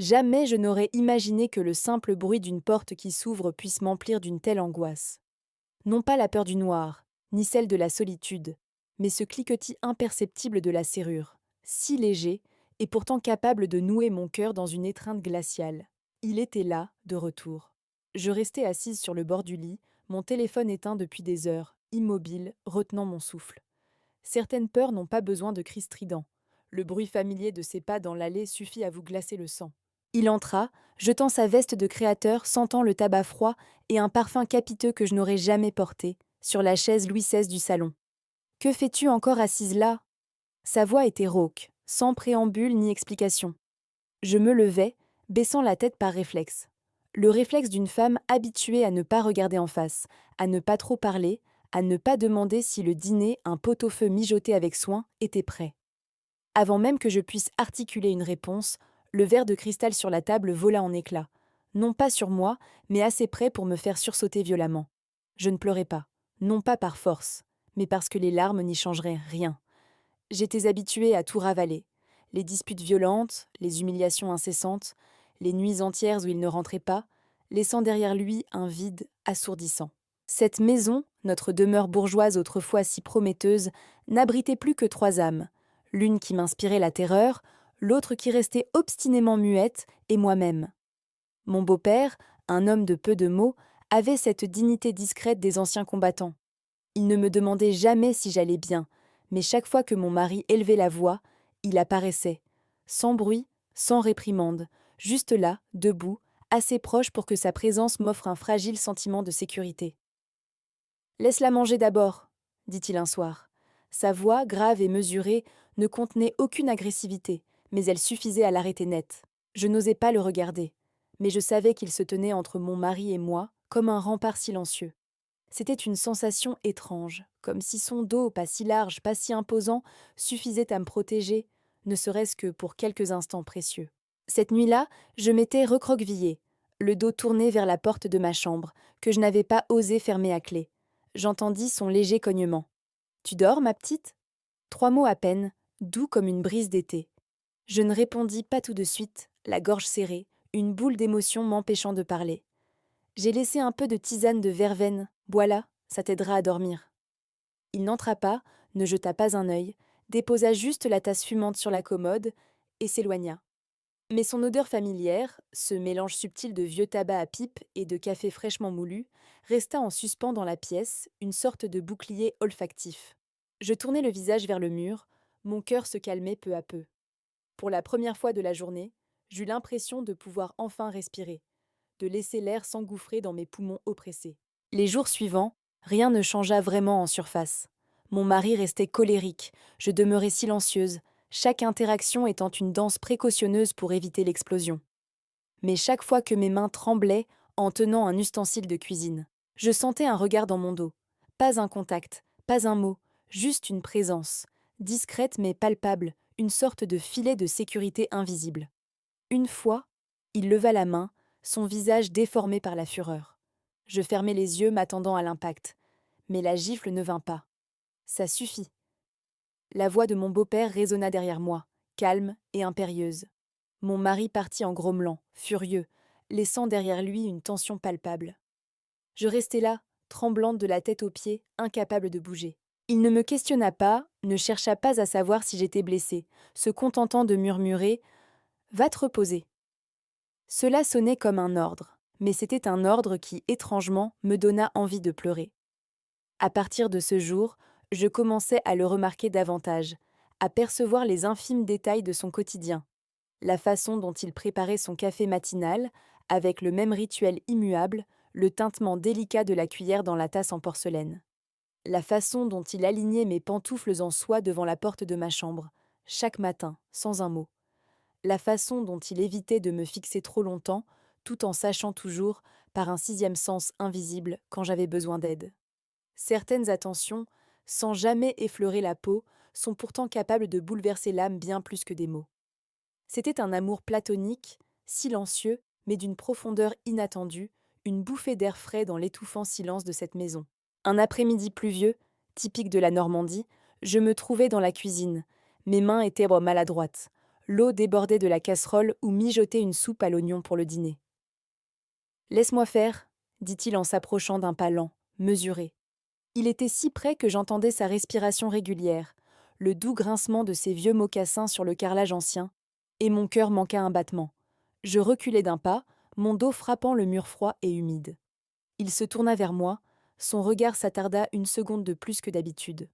Jamais je n'aurais imaginé que le simple bruit d'une porte qui s'ouvre puisse m'emplir d'une telle angoisse. Non pas la peur du noir, ni celle de la solitude, mais ce cliquetis imperceptible de la serrure, si léger, et pourtant capable de nouer mon cœur dans une étreinte glaciale. Il était là, de retour. Je restais assise sur le bord du lit, mon téléphone éteint depuis des heures, immobile, retenant mon souffle. Certaines peurs n'ont pas besoin de cris stridents. Le bruit familier de ses pas dans l'allée suffit à vous glacer le sang. Il entra, jetant sa veste de créateur, sentant le tabac froid et un parfum capiteux que je n'aurais jamais porté, sur la chaise Louis XVI du salon. Que fais-tu encore assise là? Sa voix était rauque, sans préambule ni explication. Je me levai, baissant la tête par réflexe. Le réflexe d'une femme habituée à ne pas regarder en face, à ne pas trop parler, à ne pas demander si le dîner, un pot-au-feu mijoté avec soin, était prêt. Avant même que je puisse articuler une réponse, le verre de cristal sur la table vola en éclats. Non pas sur moi, mais assez près pour me faire sursauter violemment. Je ne pleurais pas, non pas par force, mais parce que les larmes n'y changeraient rien. J'étais habituée à tout ravaler. Les disputes violentes, les humiliations incessantes, les nuits entières où il ne rentrait pas, laissant derrière lui un vide assourdissant. Cette maison, notre demeure bourgeoise autrefois si prometteuse, n'abritait plus que trois âmes, l'une qui m'inspirait la terreur, l'autre qui restait obstinément muette, et moi-même. Mon beau-père, un homme de peu de mots, avait cette dignité discrète des anciens combattants. Il ne me demandait jamais si j'allais bien, mais chaque fois que mon mari élevait la voix, il apparaissait, sans bruit, sans réprimande, juste là, debout, assez proche pour que sa présence m'offre un fragile sentiment de sécurité. Laisse-la manger d'abord, dit-il un soir. Sa voix, grave et mesurée, ne contenait aucune agressivité, mais elle suffisait à l'arrêter net. Je n'osais pas le regarder, mais je savais qu'il se tenait entre mon mari et moi, comme un rempart silencieux. C'était une sensation étrange, comme si son dos, pas si large, pas si imposant, suffisait à me protéger, ne serait-ce que pour quelques instants précieux. Cette nuit-là, je m'étais recroquevillée, le dos tourné vers la porte de ma chambre, que je n'avais pas osé fermer à clé. J'entendis son léger cognement. Tu dors, ma petite? Trois mots à peine, doux comme une brise d'été. Je ne répondis pas tout de suite, la gorge serrée, une boule d'émotion m'empêchant de parler. J'ai laissé un peu de tisane de verveine, voilà, ça t'aidera à dormir. Il n'entra pas, ne jeta pas un œil, déposa juste la tasse fumante sur la commode et s'éloigna. Mais son odeur familière, ce mélange subtil de vieux tabac à pipe et de café fraîchement moulu, resta en suspens dans la pièce, une sorte de bouclier olfactif. Je tournai le visage vers le mur, mon cœur se calmait peu à peu. Pour la première fois de la journée, j'eus l'impression de pouvoir enfin respirer, de laisser l'air s'engouffrer dans mes poumons oppressés. Les jours suivants, rien ne changea vraiment en surface. Mon mari restait colérique, je demeurais silencieuse, chaque interaction étant une danse précautionneuse pour éviter l'explosion. Mais chaque fois que mes mains tremblaient en tenant un ustensile de cuisine, je sentais un regard dans mon dos. Pas un contact, pas un mot, juste une présence, discrète mais palpable, une sorte de filet de sécurité invisible. Une fois, il leva la main, son visage déformé par la fureur. Je fermai les yeux m'attendant à l'impact, mais la gifle ne vint pas. Ça suffit. La voix de mon beau-père résonna derrière moi, calme et impérieuse. Mon mari partit en grommelant, furieux, laissant derrière lui une tension palpable. Je restai là, tremblante de la tête aux pieds, incapable de bouger. Il ne me questionna pas, ne chercha pas à savoir si j'étais blessée, se contentant de murmurer « Va te reposer ». Cela sonnait comme un ordre, mais c'était un ordre qui, étrangement, me donna envie de pleurer. À partir de ce jour, je commençais à le remarquer davantage, à percevoir les infimes détails de son quotidien, la façon dont il préparait son café matinal, avec le même rituel immuable, le tintement délicat de la cuillère dans la tasse en porcelaine. La façon dont il alignait mes pantoufles en soie devant la porte de ma chambre, chaque matin, sans un mot. La façon dont il évitait de me fixer trop longtemps, tout en sachant toujours, par un sixième sens invisible, quand j'avais besoin d'aide. Certaines attentions, sans jamais effleurer la peau, sont pourtant capables de bouleverser l'âme bien plus que des mots. C'était un amour platonique, silencieux, mais d'une profondeur inattendue, une bouffée d'air frais dans l'étouffant silence de cette maison. Un après-midi pluvieux, typique de la Normandie, je me trouvais dans la cuisine. Mes mains étaient maladroites. L'eau débordait de la casserole où mijotait une soupe à l'oignon pour le dîner. Laisse-moi faire, dit-il en s'approchant d'un pas lent, mesuré. Il était si près que j'entendais sa respiration régulière, le doux grincement de ses vieux mocassins sur le carrelage ancien, et mon cœur manqua un battement. Je reculai d'un pas, mon dos frappant le mur froid et humide. Il se tourna vers moi, son regard s'attarda une seconde de plus que d'habitude.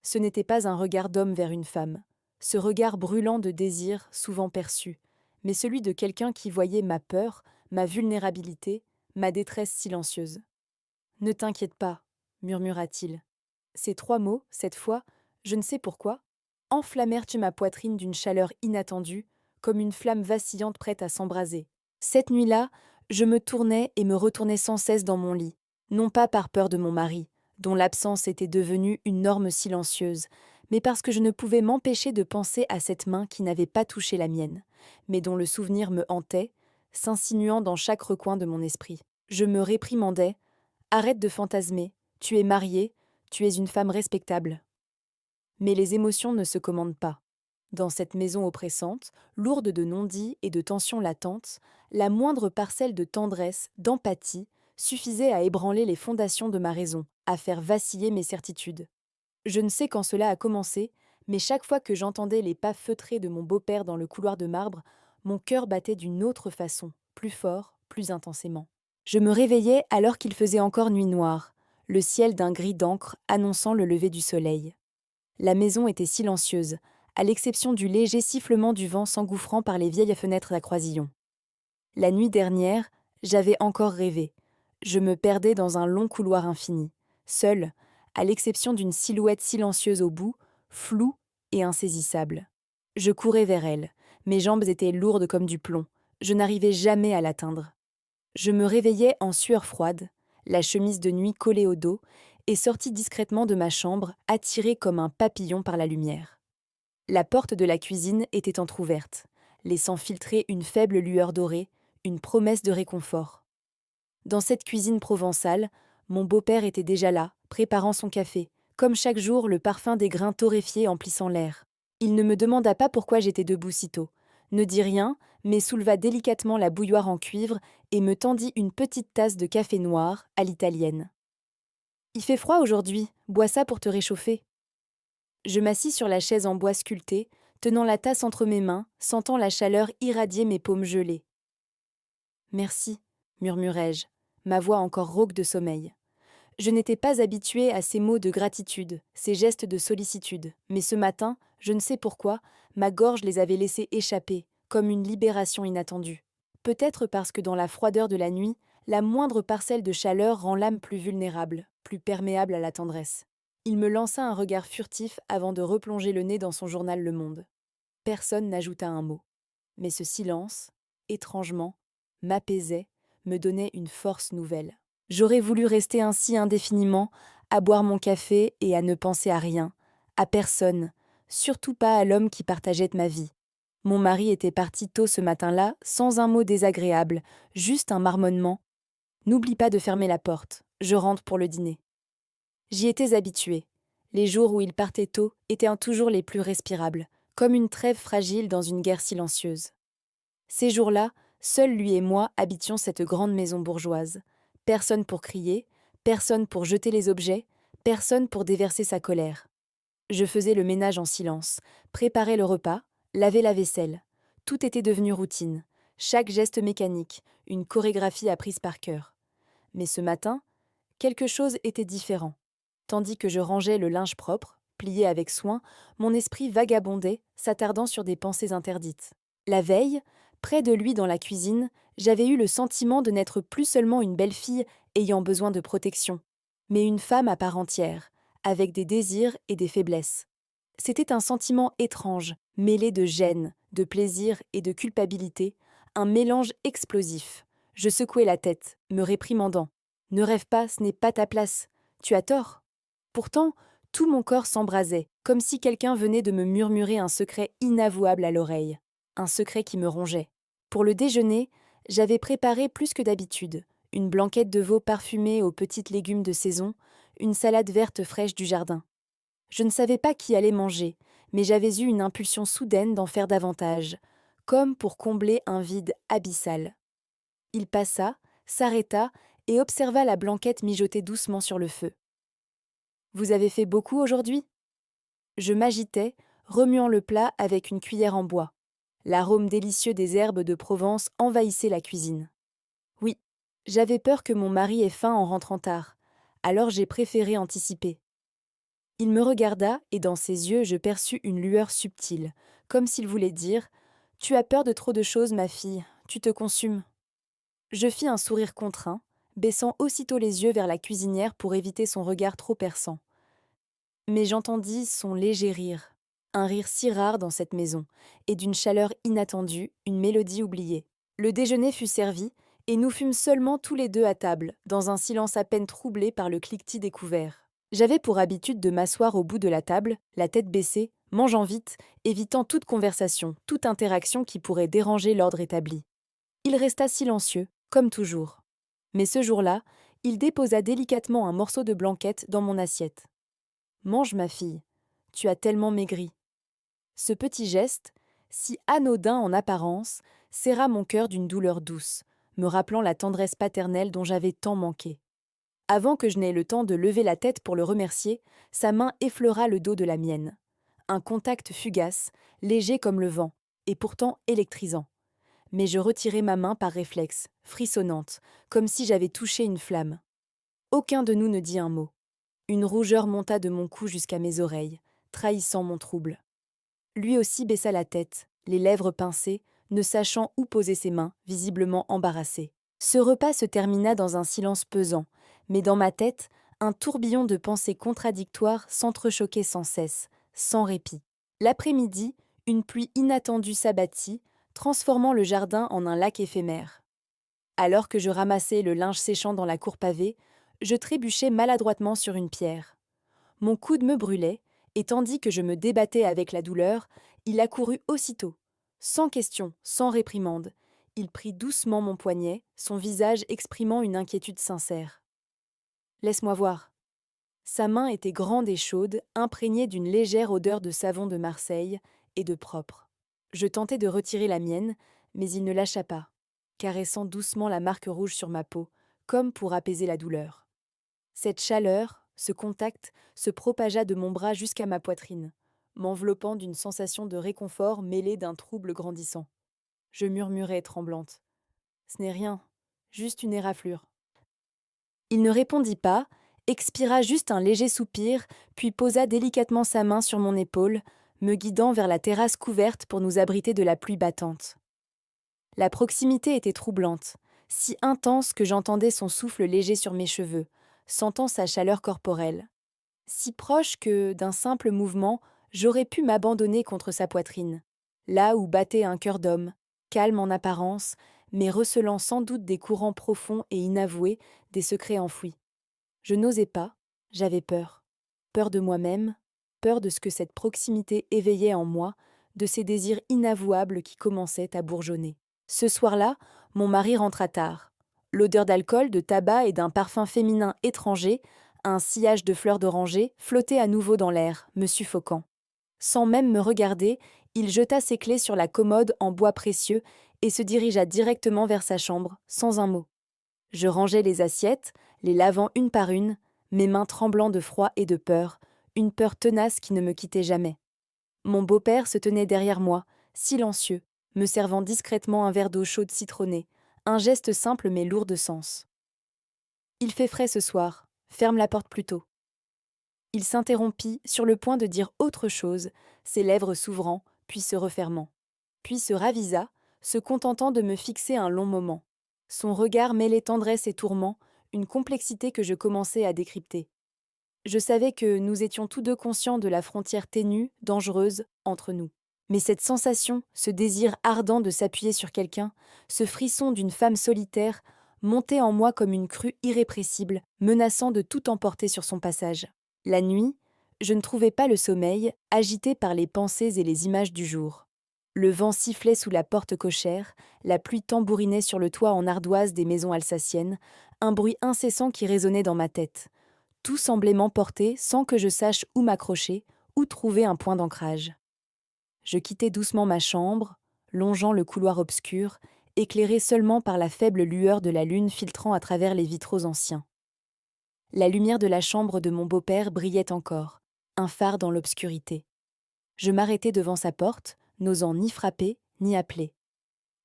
Ce n'était pas un regard d'homme vers une femme, ce regard brûlant de désir souvent perçu, mais celui de quelqu'un qui voyait ma peur, ma vulnérabilité, ma détresse silencieuse. « Ne t'inquiète pas, murmura-t-il. Ces 3 mots, cette fois, je ne sais pourquoi, enflammèrent ma poitrine d'une chaleur inattendue, comme une flamme vacillante prête à s'embraser. Cette nuit-là, je me tournais et me retournais sans cesse dans mon lit, non pas par peur de mon mari, dont l'absence était devenue une norme silencieuse, mais parce que je ne pouvais m'empêcher de penser à cette main qui n'avait pas touché la mienne, mais dont le souvenir me hantait, s'insinuant dans chaque recoin de mon esprit. Je me réprimandais. Arrête de fantasmer, tu es mariée, tu es une femme respectable. Mais les émotions ne se commandent pas. Dans cette maison oppressante, lourde de non-dits et de tensions latentes, la moindre parcelle de tendresse, d'empathie, suffisait à ébranler les fondations de ma raison, à faire vaciller mes certitudes. Je ne sais quand cela a commencé, mais chaque fois que j'entendais les pas feutrés de mon beau-père dans le couloir de marbre, mon cœur battait d'une autre façon, plus fort, plus intensément. Je me réveillais alors qu'il faisait encore nuit noire, le ciel d'un gris d'encre annonçant le lever du soleil. La maison était silencieuse, à l'exception du léger sifflement du vent s'engouffrant par les vieilles fenêtres à croisillon. La nuit dernière, j'avais encore rêvé. Je me perdais dans un long couloir infini, seul, à l'exception d'une silhouette silencieuse au bout, floue et insaisissable. Je courais vers elle, mes jambes étaient lourdes comme du plomb, je n'arrivais jamais à l'atteindre. Je me réveillais en sueur froide, la chemise de nuit collée au dos, et sortis discrètement de ma chambre, attiré comme un papillon par la lumière. La porte de la cuisine était entr'ouverte, laissant filtrer une faible lueur dorée, une promesse de réconfort. Dans cette cuisine provençale, mon beau-père était déjà là, préparant son café, comme chaque jour le parfum des grains torréfiés emplissant l'air. Il ne me demanda pas pourquoi j'étais debout si tôt, ne dit rien, mais souleva délicatement la bouilloire en cuivre et me tendit une petite tasse de café noir à l'italienne. « Il fait froid aujourd'hui, bois ça pour te réchauffer. » Je m'assis sur la chaise en bois sculpté, tenant la tasse entre mes mains, sentant la chaleur irradier mes paumes gelées. « Merci, murmurai-je, ma voix encore rauque de sommeil. Je n'étais pas habituée à ces mots de gratitude, ces gestes de sollicitude, mais ce matin, je ne sais pourquoi, ma gorge les avait laissés échapper, comme une libération inattendue. Peut-être parce que dans la froideur de la nuit, la moindre parcelle de chaleur rend l'âme plus vulnérable, plus perméable à la tendresse. Il me lança un regard furtif avant de replonger le nez dans son journal Le Monde. Personne n'ajouta un mot. Mais ce silence, étrangement, m'apaisait, me donnait une force nouvelle. J'aurais voulu rester ainsi indéfiniment, à boire mon café et à ne penser à rien, à personne, surtout pas à l'homme qui partageait ma vie. Mon mari était parti tôt ce matin-là, sans un mot désagréable, juste un marmonnement. « N'oublie pas de fermer la porte, je rentre pour le dîner. » J'y étais habituée. Les jours où il partait tôt étaient toujours les plus respirables, comme une trêve fragile dans une guerre silencieuse. Ces jours-là, seuls lui et moi habitions cette grande maison bourgeoise. Personne pour crier, personne pour jeter les objets, personne pour déverser sa colère. Je faisais le ménage en silence, préparais le repas, lavais la vaisselle. Tout était devenu routine, chaque geste mécanique, une chorégraphie apprise par cœur. Mais ce matin, quelque chose était différent. Tandis que je rangeais le linge propre, plié avec soin, mon esprit vagabondait, s'attardant sur des pensées interdites. La veille, près de lui dans la cuisine, j'avais eu le sentiment de n'être plus seulement une belle fille ayant besoin de protection, mais une femme à part entière, avec des désirs et des faiblesses. C'était un sentiment étrange, mêlé de gêne, de plaisir et de culpabilité, un mélange explosif. Je secouai la tête, me réprimandant. « Ne rêve pas, ce n'est pas ta place. Tu as tort. » Pourtant, tout mon corps s'embrasait, comme si quelqu'un venait de me murmurer un secret inavouable à l'oreille. Un secret qui me rongeait. Pour le déjeuner, j'avais préparé plus que d'habitude. Une blanquette de veau parfumée aux petites légumes de saison, une salade verte fraîche du jardin. Je ne savais pas qui allait manger, mais j'avais eu une impulsion soudaine d'en faire davantage, comme pour combler un vide abyssal. Il passa, s'arrêta et observa la blanquette mijoter doucement sur le feu. Vous avez fait beaucoup aujourd'hui? Je m'agitais, remuant le plat avec une cuillère en bois. L'arôme délicieux des herbes de Provence envahissait la cuisine. Oui, j'avais peur que mon mari ait faim en rentrant tard, alors j'ai préféré anticiper. Il me regarda et dans ses yeux je perçus une lueur subtile, comme s'il voulait dire « Tu as peur de trop de choses, ma fille, tu te consumes ». Je fis un sourire contraint, baissant aussitôt les yeux vers la cuisinière pour éviter son regard trop perçant. Mais j'entendis son léger rire, un rire si rare dans cette maison, et d'une chaleur inattendue, une mélodie oubliée. Le déjeuner fut servi, et nous fûmes seulement tous les deux à table, dans un silence à peine troublé par le cliquetis des couverts. J'avais pour habitude de m'asseoir au bout de la table, la tête baissée, mangeant vite, évitant toute conversation, toute interaction qui pourrait déranger l'ordre établi. Il resta silencieux, comme toujours. Mais ce jour-là, il déposa délicatement un morceau de blanquette dans mon assiette. « Mange, ma fille, tu as tellement maigri. » Ce petit geste, si anodin en apparence, serra mon cœur d'une douleur douce, me rappelant la tendresse paternelle dont j'avais tant manqué. Avant que je n'aie le temps de lever la tête pour le remercier, sa main effleura le dos de la mienne. Un contact fugace, léger comme le vent, et pourtant électrisant. Mais je retirai ma main par réflexe, frissonnante, comme si j'avais touché une flamme. Aucun de nous ne dit un mot. Une rougeur monta de mon cou jusqu'à mes oreilles, trahissant mon trouble. Lui aussi baissa la tête, les lèvres pincées, ne sachant où poser ses mains, visiblement embarrassé. Ce repas se termina dans un silence pesant, mais dans ma tête, un tourbillon de pensées contradictoires s'entrechoquait sans cesse, sans répit. L'après-midi, une pluie inattendue s'abattit, transformant le jardin en un lac éphémère. Alors que je ramassais le linge séchant dans la cour pavée, je trébuchai maladroitement sur une pierre. Mon coude me brûlait, et tandis que je me débattais avec la douleur, il accourut aussitôt. Sans question, sans réprimande, il prit doucement mon poignet, son visage exprimant une inquiétude sincère. « Laisse-moi voir. » Sa main était grande et chaude, imprégnée d'une légère odeur de savon de Marseille et de propre. Je tentai de retirer la mienne, mais il ne lâcha pas, caressant doucement la marque rouge sur ma peau, comme pour apaiser la douleur. Cette chaleur, ce contact, se propagea de mon bras jusqu'à ma poitrine, m'enveloppant d'une sensation de réconfort mêlée d'un trouble grandissant. Je murmurai tremblante. « Ce n'est rien, juste une éraflure. » Il ne répondit pas, expira juste un léger soupir, puis posa délicatement sa main sur mon épaule, me guidant vers la terrasse couverte pour nous abriter de la pluie battante. La proximité était troublante, si intense que j'entendais son souffle léger sur mes cheveux, sentant sa chaleur corporelle. Si proche que, d'un simple mouvement, j'aurais pu m'abandonner contre sa poitrine, là où battait un cœur d'homme, calme en apparence, mais recelant sans doute des courants profonds et inavoués, des secrets enfouis. Je n'osais pas, j'avais peur. Peur de moi-même, peur de ce que cette proximité éveillait en moi, de ces désirs inavouables qui commençaient à bourgeonner. Ce soir-là, mon mari rentra tard. L'odeur d'alcool, de tabac et d'un parfum féminin étranger, un sillage de fleurs d'oranger, flottait à nouveau dans l'air, me suffoquant. Sans même me regarder, il jeta ses clés sur la commode en bois précieux et se dirigea directement vers sa chambre, sans un mot. Je rangeai les assiettes, les lavant une par une, mes mains tremblant de froid et de peur, une peur tenace qui ne me quittait jamais. Mon beau-père se tenait derrière moi, silencieux, me servant discrètement un verre d'eau chaude citronnée, un geste simple mais lourd de sens. « Il fait frais ce soir, ferme la porte plus tôt. » Il s'interrompit, sur le point de dire autre chose, ses lèvres s'ouvrant, puis se refermant. Puis se ravisa, se contentant de me fixer un long moment. Son regard mêlait tendresse et tourment, une complexité que je commençais à décrypter. Je savais que nous étions tous deux conscients de la frontière ténue, dangereuse, entre nous. Mais cette sensation, ce désir ardent de s'appuyer sur quelqu'un, ce frisson d'une femme solitaire, montait en moi comme une crue irrépressible, menaçant de tout emporter sur son passage. La nuit, je ne trouvais pas le sommeil, agité par les pensées et les images du jour. Le vent sifflait sous la porte cochère, la pluie tambourinait sur le toit en ardoise des maisons alsaciennes, un bruit incessant qui résonnait dans ma tête. Tout semblait m'emporter sans que je sache où m'accrocher, où trouver un point d'ancrage. Je quittai doucement ma chambre, longeant le couloir obscur, éclairé seulement par la faible lueur de la lune filtrant à travers les vitraux anciens. La lumière de la chambre de mon beau-père brillait encore, un phare dans l'obscurité. Je m'arrêtai devant sa porte, n'osant ni frapper, ni appeler.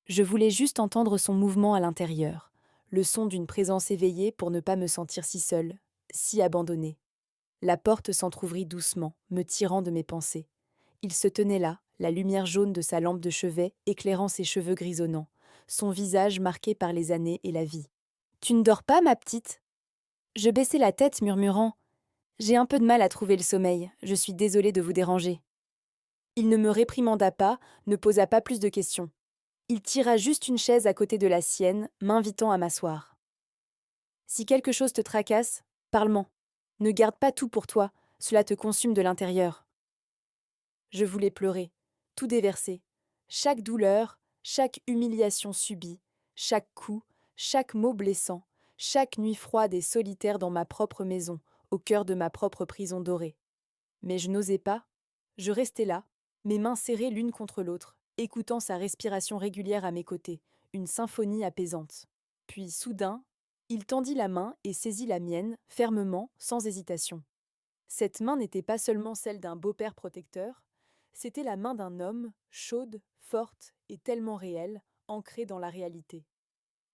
Je voulais juste entendre son mouvement à l'intérieur, le son d'une présence éveillée pour ne pas me sentir si seule, si abandonnée. La porte s'entr'ouvrit doucement, me tirant de mes pensées. Il se tenait là, la lumière jaune de sa lampe de chevet éclairant ses cheveux grisonnants, son visage marqué par les années et la vie. « Tu ne dors pas, ma petite ?» Je baissai la tête, murmurant « J'ai un peu de mal à trouver le sommeil, je suis désolée de vous déranger. » Il ne me réprimanda pas, ne posa pas plus de questions. Il tira juste une chaise à côté de la sienne, m'invitant à m'asseoir. « Si quelque chose te tracasse, parle-m'en. Ne garde pas tout pour toi, cela te consume de l'intérieur. » Je voulais pleurer, tout déverser. Chaque douleur, chaque humiliation subie, chaque coup, chaque mot blessant, chaque nuit froide et solitaire dans ma propre maison, au cœur de ma propre prison dorée. Mais je n'osais pas. Je restais là, mes mains serrées l'une contre l'autre, écoutant sa respiration régulière à mes côtés, une symphonie apaisante. Puis, soudain, il tendit la main et saisit la mienne, fermement, sans hésitation. Cette main n'était pas seulement celle d'un beau-père protecteur, c'était la main d'un homme, chaude, forte et tellement réelle, ancrée dans la réalité.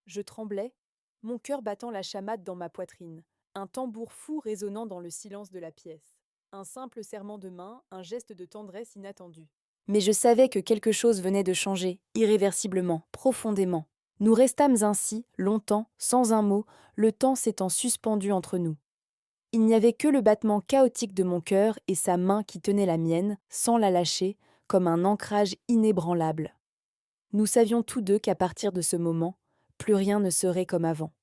Je tremblais, mon cœur battant la chamade dans ma poitrine, un tambour fou résonnant dans le silence de la pièce. Un simple serrement de main, un geste de tendresse inattendu. Mais je savais que quelque chose venait de changer, irréversiblement, profondément. Nous restâmes ainsi, longtemps, sans un mot, le temps s'étant suspendu entre nous. Il n'y avait que le battement chaotique de mon cœur et sa main qui tenait la mienne, sans la lâcher, comme un ancrage inébranlable. Nous savions tous deux qu'à partir de ce moment, plus rien ne serait comme avant.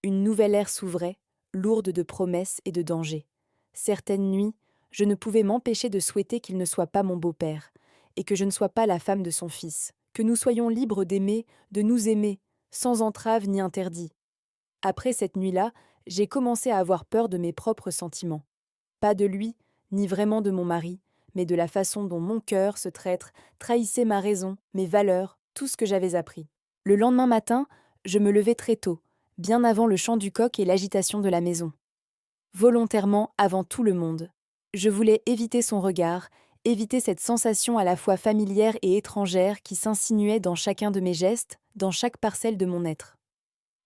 Une nouvelle ère s'ouvrait, lourde de promesses et de dangers. Certaines nuits, je ne pouvais m'empêcher de souhaiter qu'il ne soit pas mon beau-père, et que je ne sois pas la femme de son fils, que nous soyons libres d'aimer, de nous aimer, sans entrave ni interdit. Après cette nuit-là, j'ai commencé à avoir peur de mes propres sentiments. Pas de lui, ni vraiment de mon mari, mais de la façon dont mon cœur, ce traître, trahissait ma raison, mes valeurs, tout ce que j'avais appris. Le lendemain matin, je me levai très tôt, bien avant le chant du coq et l'agitation de la maison. Volontairement avant tout le monde. Je voulais éviter son regard, éviter cette sensation à la fois familière et étrangère qui s'insinuait dans chacun de mes gestes, dans chaque parcelle de mon être.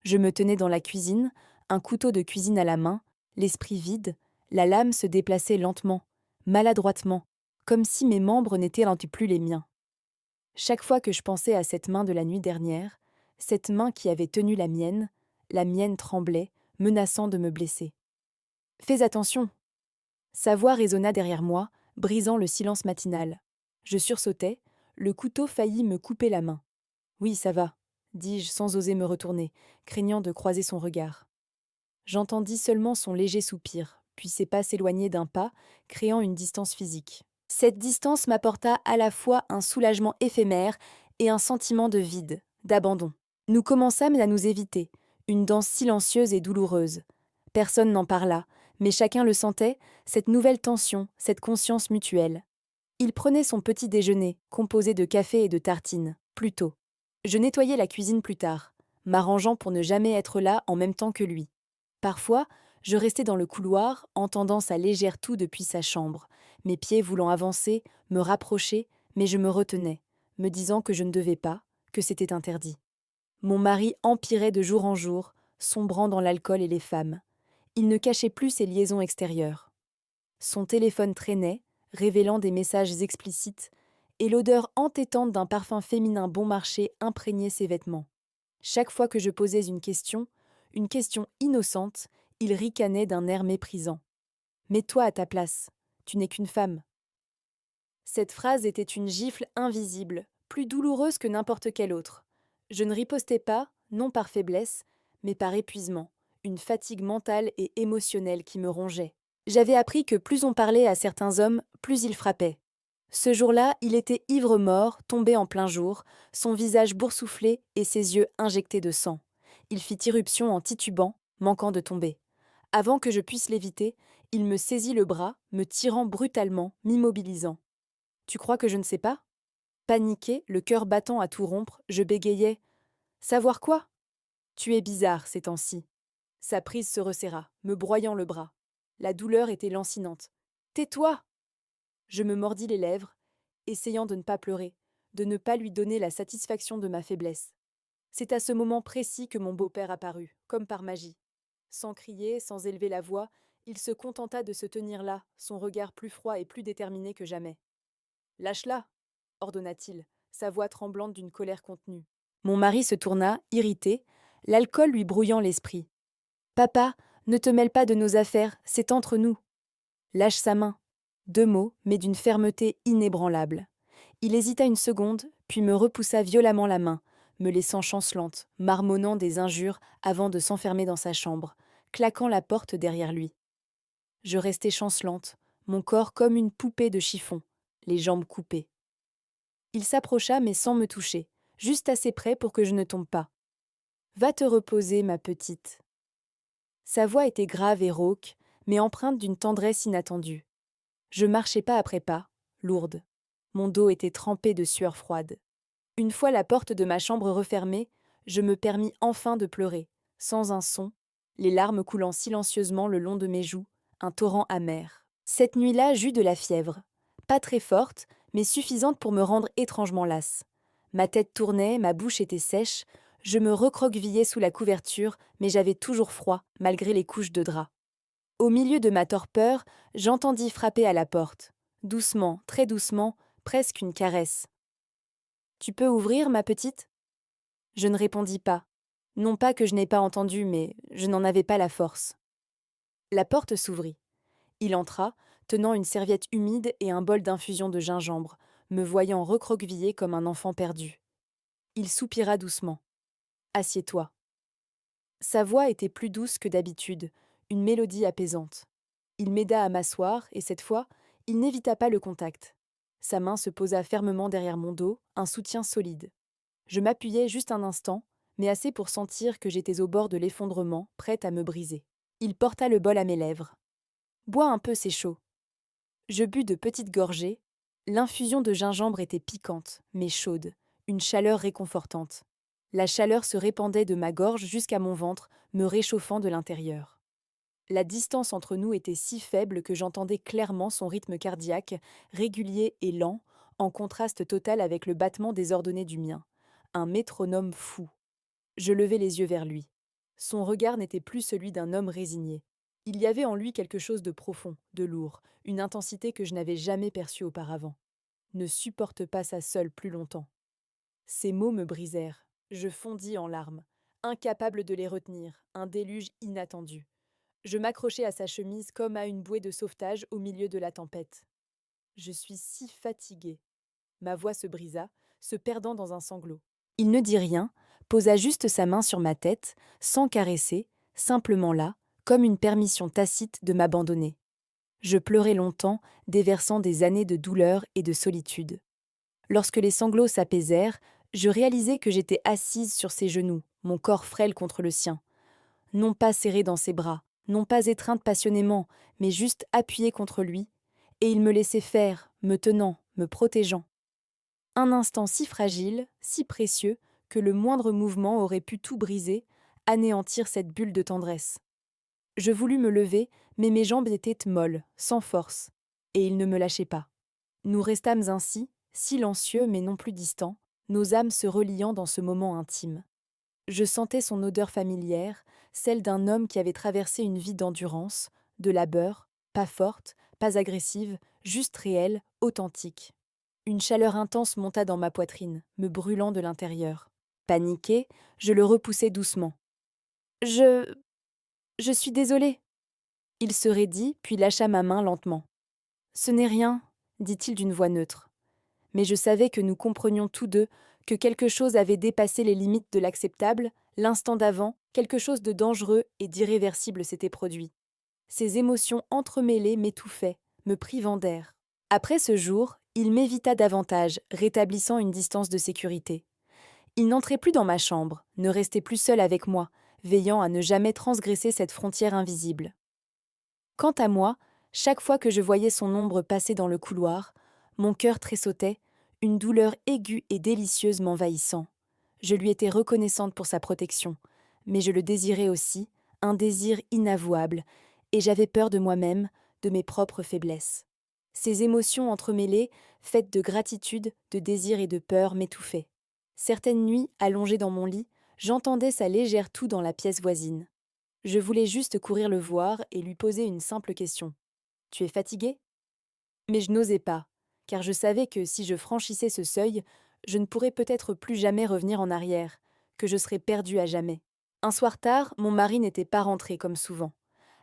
Je me tenais dans la cuisine, un couteau de cuisine à la main, l'esprit vide, la lame se déplaçait lentement, maladroitement, comme si mes membres n'étaient plus les miens. Chaque fois que je pensais à cette main de la nuit dernière, cette main qui avait tenu la mienne tremblait, menaçant de me blesser. « Fais attention !» Sa voix résonna derrière moi, brisant le silence matinal. Je sursautai, le couteau faillit me couper la main. « Oui, ça va », dis-je sans oser me retourner, craignant de croiser son regard. J'entendis seulement son léger soupir, puis ses pas s'éloigner d'un pas, créant une distance physique. Cette distance m'apporta à la fois un soulagement éphémère et un sentiment de vide, d'abandon. Nous commençâmes à nous éviter, une danse silencieuse et douloureuse. Personne n'en parla, mais chacun le sentait, cette nouvelle tension, cette conscience mutuelle. Il prenait son petit déjeuner, composé de café et de tartines, plus tôt. Je nettoyais la cuisine plus tard, m'arrangeant pour ne jamais être là en même temps que lui. Parfois, je restais dans le couloir, entendant sa légère toux depuis sa chambre, mes pieds voulant avancer, me rapprocher, mais je me retenais, me disant que je ne devais pas, que c'était interdit. Mon mari empirait de jour en jour, sombrant dans l'alcool et les femmes. Il ne cachait plus ses liaisons extérieures. Son téléphone traînait, révélant des messages explicites, et l'odeur entêtante d'un parfum féminin bon marché imprégnait ses vêtements. Chaque fois que je posais une question innocente, il ricanait d'un air méprisant. « Mets-toi à ta place, tu n'es qu'une femme. » Cette phrase était une gifle invisible, plus douloureuse que n'importe quelle autre. Je ne ripostais pas, non par faiblesse, mais par épuisement, une fatigue mentale et émotionnelle qui me rongeait. J'avais appris que plus on parlait à certains hommes, plus ils frappaient. Ce jour-là, il était ivre-mort, tombé en plein jour, son visage boursouflé et ses yeux injectés de sang. Il fit irruption en titubant, manquant de tomber. Avant que je puisse l'éviter, il me saisit le bras, me tirant brutalement, m'immobilisant. « Tu crois que je ne sais pas ? Paniquée, le cœur battant à tout rompre, je bégayai. Savoir quoi? Tu es bizarre ces temps-ci. Sa prise se resserra, me broyant le bras. La douleur était lancinante. Tais-toi! Je me mordis les lèvres, essayant de ne pas pleurer, de ne pas lui donner la satisfaction de ma faiblesse. C'est à ce moment précis que mon beau-père apparut, comme par magie. Sans crier, sans élever la voix, il se contenta de se tenir là, son regard plus froid et plus déterminé que jamais. Lâche-la, ordonna-t-il, sa voix tremblante d'une colère contenue. Mon mari se tourna, irrité, l'alcool lui brouillant l'esprit. Papa, ne te mêle pas de nos affaires, c'est entre nous. Lâche sa main. 2 mots, mais d'une fermeté inébranlable. Il hésita une seconde, puis me repoussa violemment la main, me laissant chancelante, marmonnant des injures avant de s'enfermer dans sa chambre, claquant la porte derrière lui. Je restai chancelante, mon corps comme une poupée de chiffon, les jambes coupées. Il s'approcha mais sans me toucher, juste assez près pour que je ne tombe pas. Va te reposer, ma petite. Sa voix était grave et rauque, mais empreinte d'une tendresse inattendue. Je marchais pas après pas, lourde. Mon dos était trempé de sueur froide. Une fois la porte de ma chambre refermée, je me permis enfin de pleurer, sans un son, les larmes coulant silencieusement le long de mes joues, un torrent amer. Cette nuit-là, j'eus de la fièvre. Pas très forte, mais suffisante pour me rendre étrangement lasse. Ma tête tournait, ma bouche était sèche, je me recroquevillais sous la couverture, mais j'avais toujours froid, malgré les couches de drap. Au milieu de ma torpeur, j'entendis frapper à la porte. Doucement, très doucement, presque une caresse. Tu peux ouvrir, ma petite? Je ne répondis pas. Non pas que je n'ai pas entendu, mais je n'en avais pas la force. La porte s'ouvrit. Il entra, tenant une serviette humide et un bol d'infusion de gingembre, me voyant recroquevillé comme un enfant perdu. Il soupira doucement. Assieds-toi. Sa voix était plus douce que d'habitude, une mélodie apaisante. Il m'aida à m'asseoir et cette fois, il n'évita pas le contact. Sa main se posa fermement derrière mon dos, un soutien solide. Je m'appuyai juste un instant, mais assez pour sentir que j'étais au bord de l'effondrement, prête à me briser. Il porta le bol à mes lèvres. Bois un peu, c'est chaud. Je bus de petites gorgées. L'infusion de gingembre était piquante, mais chaude, une chaleur réconfortante. La chaleur se répandait de ma gorge jusqu'à mon ventre, me réchauffant de l'intérieur. La distance entre nous était si faible que j'entendais clairement son rythme cardiaque, régulier et lent, en contraste total avec le battement désordonné du mien. Un métronome fou. Je levai les yeux vers lui. Son regard n'était plus celui d'un homme résigné. Il y avait en lui quelque chose de profond, de lourd, une intensité que je n'avais jamais perçue auparavant. Ne supporte pas ça seule plus longtemps. Ces mots me brisèrent. Je fondis en larmes, incapable de les retenir, un déluge inattendu. Je m'accrochai à sa chemise comme à une bouée de sauvetage au milieu de la tempête. Je suis si fatiguée. Ma voix se brisa, se perdant dans un sanglot. Il ne dit rien, posa juste sa main sur ma tête, sans caresser, simplement là, comme une permission tacite de m'abandonner. Je pleurai longtemps, déversant des années de douleur et de solitude. Lorsque les sanglots s'apaisèrent, je réalisai que j'étais assise sur ses genoux, mon corps frêle contre le sien. Non pas serré dans ses bras, non pas étreinte passionnément, mais juste appuyée contre lui, et il me laissait faire, me tenant, me protégeant. Un instant si fragile, si précieux, que le moindre mouvement aurait pu tout briser, anéantir cette bulle de tendresse. Je voulus me lever, mais mes jambes étaient molles, sans force, et il ne me lâchait pas. Nous restâmes ainsi, silencieux mais non plus distants, nos âmes se reliant dans ce moment intime. Je sentais son odeur familière, celle d'un homme qui avait traversé une vie d'endurance, de labeur, pas forte, pas agressive, juste réelle, authentique. Une chaleur intense monta dans ma poitrine, me brûlant de l'intérieur. Paniqué, je le repoussai doucement. Je suis désolée. Il se raidit, puis lâcha ma main lentement. Ce n'est rien, dit-il d'une voix neutre. Mais je savais que nous comprenions tous deux que quelque chose avait dépassé les limites de l'acceptable, l'instant d'avant, quelque chose de dangereux et d'irréversible s'était produit. Ces émotions entremêlées m'étouffaient, me privant d'air. Après ce jour, il m'évita davantage, rétablissant une distance de sécurité. Il n'entrait plus dans ma chambre, ne restait plus seul avec moi, veillant à ne jamais transgresser cette frontière invisible. Quant à moi, chaque fois que je voyais son ombre passer dans le couloir, mon cœur tressautait, une douleur aiguë et délicieuse m'envahissant. Je lui étais reconnaissante pour sa protection, mais je le désirais aussi, un désir inavouable, et j'avais peur de moi-même, de mes propres faiblesses. Ces émotions entremêlées, faites de gratitude, de désir et de peur, m'étouffaient. Certaines nuits, allongée dans mon lit, j'entendais sa légère toux dans la pièce voisine. Je voulais juste courir le voir et lui poser une simple question. « Tu es fatigué ?» Mais je n'osais pas, car je savais que si je franchissais ce seuil, je ne pourrais peut-être plus jamais revenir en arrière, que je serais perdue à jamais. Un soir tard, mon mari n'était pas rentré comme souvent.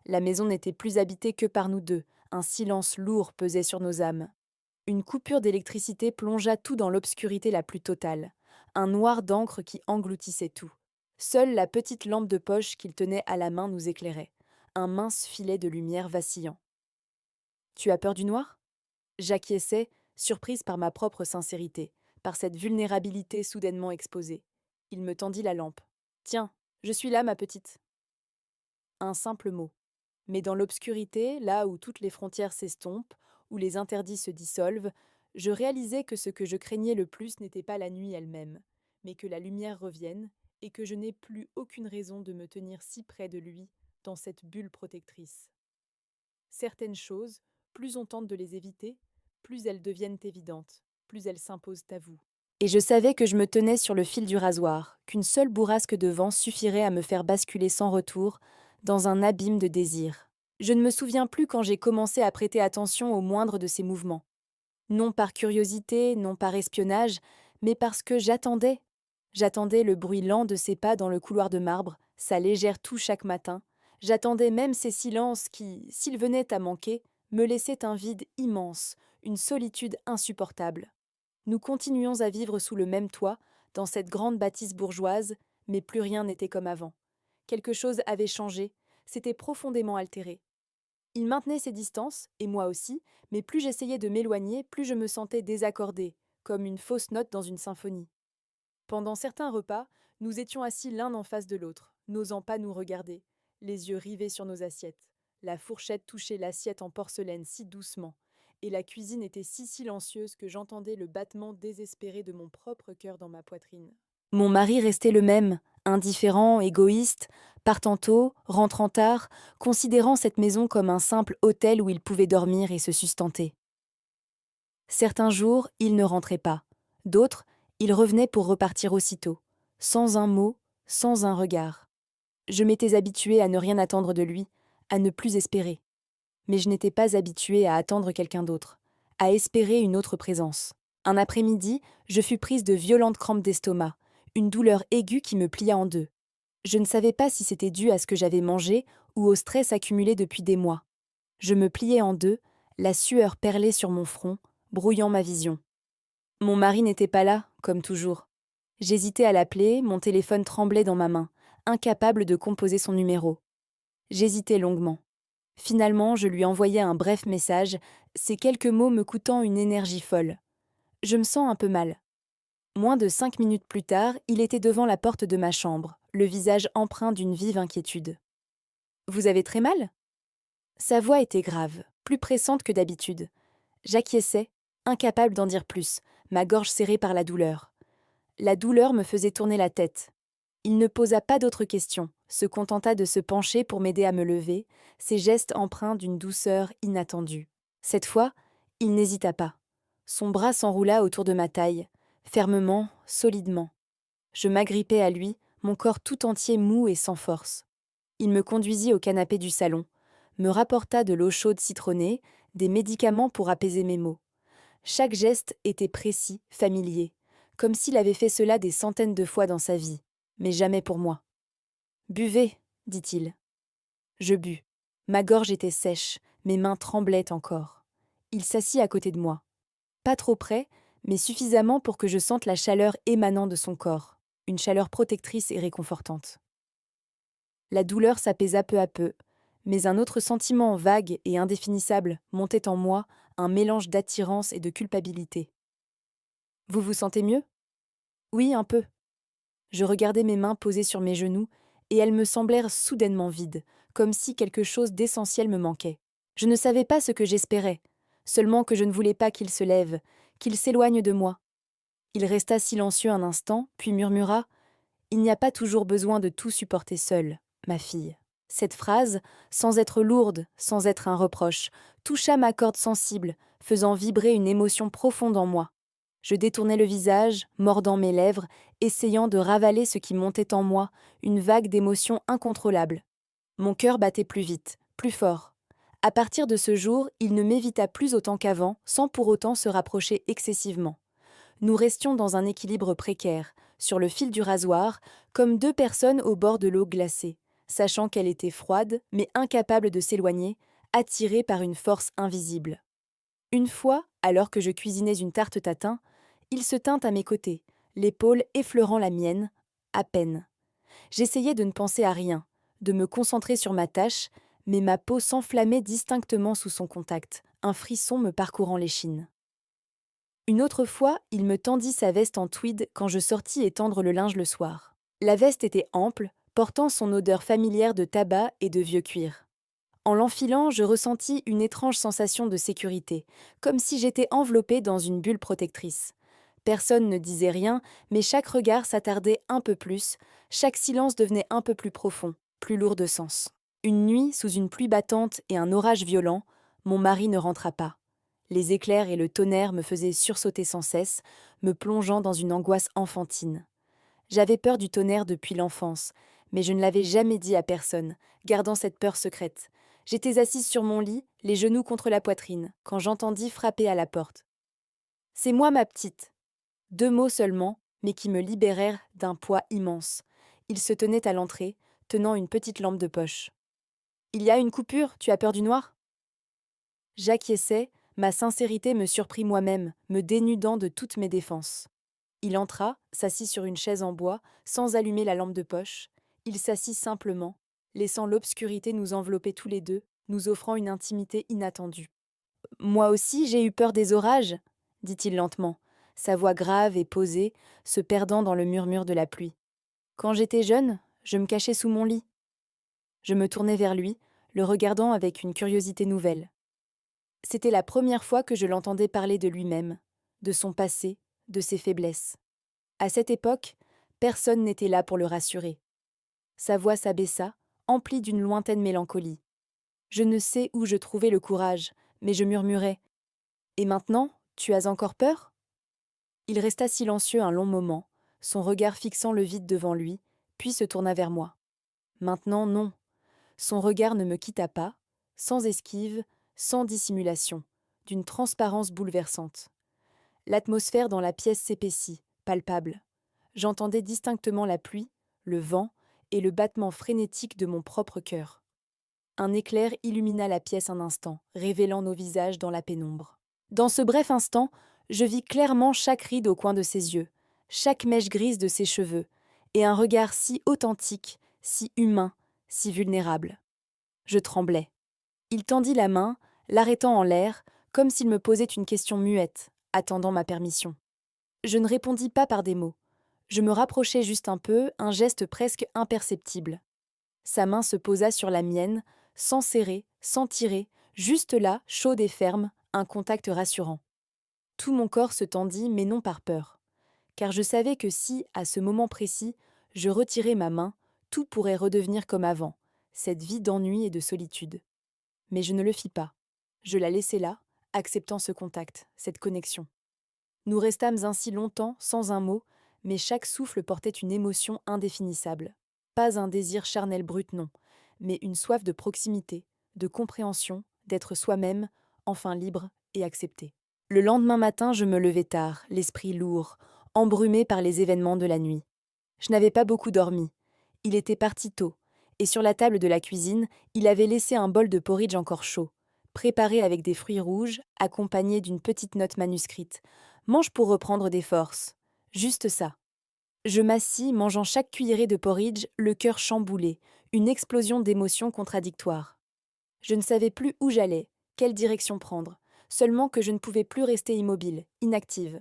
La maison n'était plus habitée que par nous deux, un silence lourd pesait sur nos âmes. Une coupure d'électricité plongea tout dans l'obscurité la plus totale, un noir d'encre qui engloutissait tout. Seule la petite lampe de poche qu'il tenait à la main nous éclairait, un mince filet de lumière vacillant. « Tu as peur du noir ?» J'acquiesçais, surprise par ma propre sincérité, par cette vulnérabilité soudainement exposée. Il me tendit la lampe. « Tiens, je suis là, ma petite. » Un simple mot. Mais dans l'obscurité, là où toutes les frontières s'estompent, où les interdits se dissolvent, je réalisais que ce que je craignais le plus n'était pas la nuit elle-même, mais que la lumière revienne, et que je n'ai plus aucune raison de me tenir si près de lui, dans cette bulle protectrice. Certaines choses, plus on tente de les éviter, plus elles deviennent évidentes, plus elles s'imposent à vous. Et je savais que je me tenais sur le fil du rasoir, qu'une seule bourrasque de vent suffirait à me faire basculer sans retour dans un abîme de désir. Je ne me souviens plus quand j'ai commencé à prêter attention au moindre de ses mouvements. Non par curiosité, non par espionnage, mais parce que j'attendais. J'attendais le bruit lent de ses pas dans le couloir de marbre, sa légère toux chaque matin. J'attendais même ces silences qui, s'ils venaient à manquer, me laissaient un vide immense, une solitude insupportable. Nous continuions à vivre sous le même toit, dans cette grande bâtisse bourgeoise, mais plus rien n'était comme avant. Quelque chose avait changé, s'était profondément altéré. Il maintenait ses distances, et moi aussi, mais plus j'essayais de m'éloigner, plus je me sentais désaccordée, comme une fausse note dans une symphonie. Pendant certains repas, nous étions assis l'un en face de l'autre, n'osant pas nous regarder, les yeux rivés sur nos assiettes. La fourchette touchait l'assiette en porcelaine si doucement, et la cuisine était si silencieuse que j'entendais le battement désespéré de mon propre cœur dans ma poitrine. Mon mari restait le même, indifférent, égoïste, partant tôt, rentrant tard, considérant cette maison comme un simple hôtel où il pouvait dormir et se sustenter. Certains jours, il ne rentrait pas. D'autres, il revenait pour repartir aussitôt, sans un mot, sans un regard. Je m'étais habituée à ne rien attendre de lui, à ne plus espérer. Mais je n'étais pas habituée à attendre quelqu'un d'autre, à espérer une autre présence. Un après-midi, je fus prise de violentes crampes d'estomac, une douleur aiguë qui me plia en deux. Je ne savais pas si c'était dû à ce que j'avais mangé ou au stress accumulé depuis des mois. Je me pliai en deux, la sueur perlait sur mon front, brouillant ma vision. Mon mari n'était pas là, comme toujours. J'hésitais à l'appeler, mon téléphone tremblait dans ma main, incapable de composer son numéro. J'hésitais longuement. Finalement, je lui envoyai un bref message, ces quelques mots me coûtant une énergie folle. Je me sens un peu mal. Moins de 5 minutes plus tard, il était devant la porte de ma chambre, le visage empreint d'une vive inquiétude. « Vous avez très mal ?» Sa voix était grave, plus pressante que d'habitude. J'acquiesçais, incapable d'en dire plus, ma gorge serrée par la douleur. La douleur me faisait tourner la tête. Il ne posa pas d'autres questions, se contenta de se pencher pour m'aider à me lever, ses gestes empreints d'une douceur inattendue. Cette fois, il n'hésita pas. Son bras s'enroula autour de ma taille, fermement, solidement. Je m'agrippai à lui, mon corps tout entier mou et sans force. Il me conduisit au canapé du salon, me rapporta de l'eau chaude citronnée, des médicaments pour apaiser mes maux. Chaque geste était précis, familier, comme s'il avait fait cela des centaines de fois dans sa vie, mais jamais pour moi. « Buvez, dit-il. » Je bus. Ma gorge était sèche, mes mains tremblaient encore. Il s'assit à côté de moi. Pas trop près, mais suffisamment pour que je sente la chaleur émanant de son corps, une chaleur protectrice et réconfortante. La douleur s'apaisa peu à peu, mais un autre sentiment vague et indéfinissable montait en moi, un mélange d'attirance et de culpabilité. « Vous vous sentez mieux ?»« Oui, un peu. » Je regardais mes mains posées sur mes genoux, et elles me semblèrent soudainement vides, comme si quelque chose d'essentiel me manquait. Je ne savais pas ce que j'espérais, seulement que je ne voulais pas qu'il se lève, qu'il s'éloigne de moi, Il resta silencieux un instant, puis murmura : « Il n'y a pas toujours besoin de tout supporter seule, ma fille. » Cette phrase, sans être lourde, sans être un reproche, toucha ma corde sensible, faisant vibrer une émotion profonde en moi. Je détournai le visage, mordant mes lèvres, essayant de ravaler ce qui montait en moi, une vague d'émotions incontrôlables. Mon cœur battait plus vite, plus fort. À partir de ce jour, il ne m'évita plus autant qu'avant, sans pour autant se rapprocher excessivement. Nous restions dans un équilibre précaire, sur le fil du rasoir, comme deux personnes au bord de l'eau glacée, sachant qu'elle était froide, mais incapable de s'éloigner, attirée par une force invisible. Une fois, alors que je cuisinais une tarte tatin, il se tint à mes côtés, l'épaule effleurant la mienne, à peine. J'essayais de ne penser à rien, de me concentrer sur ma tâche, mais ma peau s'enflammait distinctement sous son contact, un frisson me parcourant l'échine. Une autre fois, il me tendit sa veste en tweed quand je sortis étendre le linge le soir. La veste était ample, portant son odeur familière de tabac et de vieux cuir. En l'enfilant, je ressentis une étrange sensation de sécurité, comme si j'étais enveloppée dans une bulle protectrice. Personne ne disait rien, mais chaque regard s'attardait un peu plus, chaque silence devenait un peu plus profond, plus lourd de sens. Une nuit, sous une pluie battante et un orage violent, mon mari ne rentra pas. Les éclairs et le tonnerre me faisaient sursauter sans cesse, me plongeant dans une angoisse enfantine. J'avais peur du tonnerre depuis l'enfance, mais je ne l'avais jamais dit à personne, gardant cette peur secrète. J'étais assise sur mon lit, les genoux contre la poitrine, quand j'entendis frapper à la porte. « C'est moi, ma petite !» 2 mots seulement, mais qui me libérèrent d'un poids immense. Il se tenait à l'entrée, tenant une petite lampe de poche. « Il y a une coupure, tu as peur du noir ?» J'acquiesçai, ma sincérité me surprit moi-même, me dénudant de toutes mes défenses. Il entra, s'assit sur une chaise en bois, sans allumer la lampe de poche. Il s'assit simplement, laissant l'obscurité nous envelopper tous les deux, nous offrant une intimité inattendue. « Moi aussi, j'ai eu peur des orages, » dit-il lentement, sa voix grave et posée, se perdant dans le murmure de la pluie. « Quand j'étais jeune, je me cachais sous mon lit. » Je me tournai vers lui, le regardant avec une curiosité nouvelle. C'était la première fois que je l'entendais parler de lui-même, de son passé, de ses faiblesses. À cette époque, personne n'était là pour le rassurer. Sa voix s'abaissa, emplie d'une lointaine mélancolie. Je ne sais où je trouvais le courage, mais je murmurai : « Et maintenant, tu as encore peur ?» Il resta silencieux un long moment, son regard fixant le vide devant lui, puis se tourna vers moi. Maintenant, non. Son regard ne me quitta pas, sans esquive, sans dissimulation, d'une transparence bouleversante. L'atmosphère dans la pièce s'épaissit, palpable. J'entendais distinctement la pluie, le vent et le battement frénétique de mon propre cœur. Un éclair illumina la pièce un instant, révélant nos visages dans la pénombre. Dans ce bref instant, je vis clairement chaque ride au coin de ses yeux, chaque mèche grise de ses cheveux, et un regard si authentique, si humain, si vulnérable. Je tremblais. Il tendit la main, l'arrêtant en l'air, comme s'il me posait une question muette, attendant ma permission. Je ne répondis pas par des mots. Je me rapprochai juste un peu, un geste presque imperceptible. Sa main se posa sur la mienne, sans serrer, sans tirer, juste là, chaude et ferme, un contact rassurant. Tout mon corps se tendit, mais non par peur. Car je savais que si, à ce moment précis, je retirais ma main, tout pourrait redevenir comme avant, cette vie d'ennui et de solitude. Mais je ne le fis pas. Je la laissai là, acceptant ce contact, cette connexion. Nous restâmes ainsi longtemps, sans un mot, mais chaque souffle portait une émotion indéfinissable. Pas un désir charnel brut, non, mais une soif de proximité, de compréhension, d'être soi-même, enfin libre et accepté. Le lendemain matin, je me levai tard, l'esprit lourd, embrumé par les événements de la nuit. Je n'avais pas beaucoup dormi. Il était parti tôt, et sur la table de la cuisine, il avait laissé un bol de porridge encore chaud, préparé avec des fruits rouges, accompagné d'une petite note manuscrite. « Mange pour reprendre des forces. » Juste ça. Je m'assis, mangeant chaque cuillerée de porridge, le cœur chamboulé, une explosion d'émotions contradictoires. Je ne savais plus où j'allais, quelle direction prendre, seulement que je ne pouvais plus rester immobile, inactive.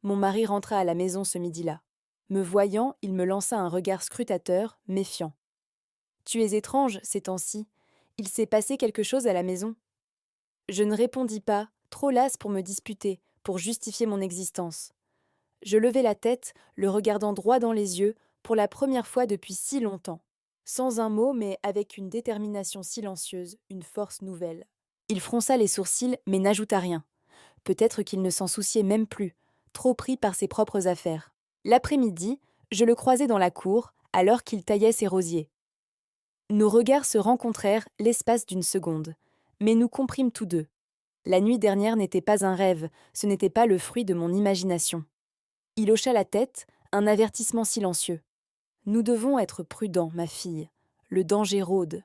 Mon mari rentra à la maison ce midi-là. Me voyant, il me lança un regard scrutateur, méfiant. « Tu es étrange ces temps-ci. Il s'est passé quelque chose à la maison ?» Je ne répondis pas, trop lasse pour me disputer, pour justifier mon existence. Je levai la tête, le regardant droit dans les yeux, pour la première fois depuis si longtemps. Sans un mot, mais avec une détermination silencieuse, une force nouvelle. Il fronça les sourcils, mais n'ajouta rien. Peut-être qu'il ne s'en souciait même plus, trop pris par ses propres affaires. L'après-midi, je le croisai dans la cour, alors qu'il taillait ses rosiers. Nos regards se rencontrèrent l'espace d'une seconde, mais nous comprîmes tous deux. La nuit dernière n'était pas un rêve, ce n'était pas le fruit de mon imagination. Il hocha la tête, un avertissement silencieux. Nous devons être prudents, ma fille. Le danger rôde.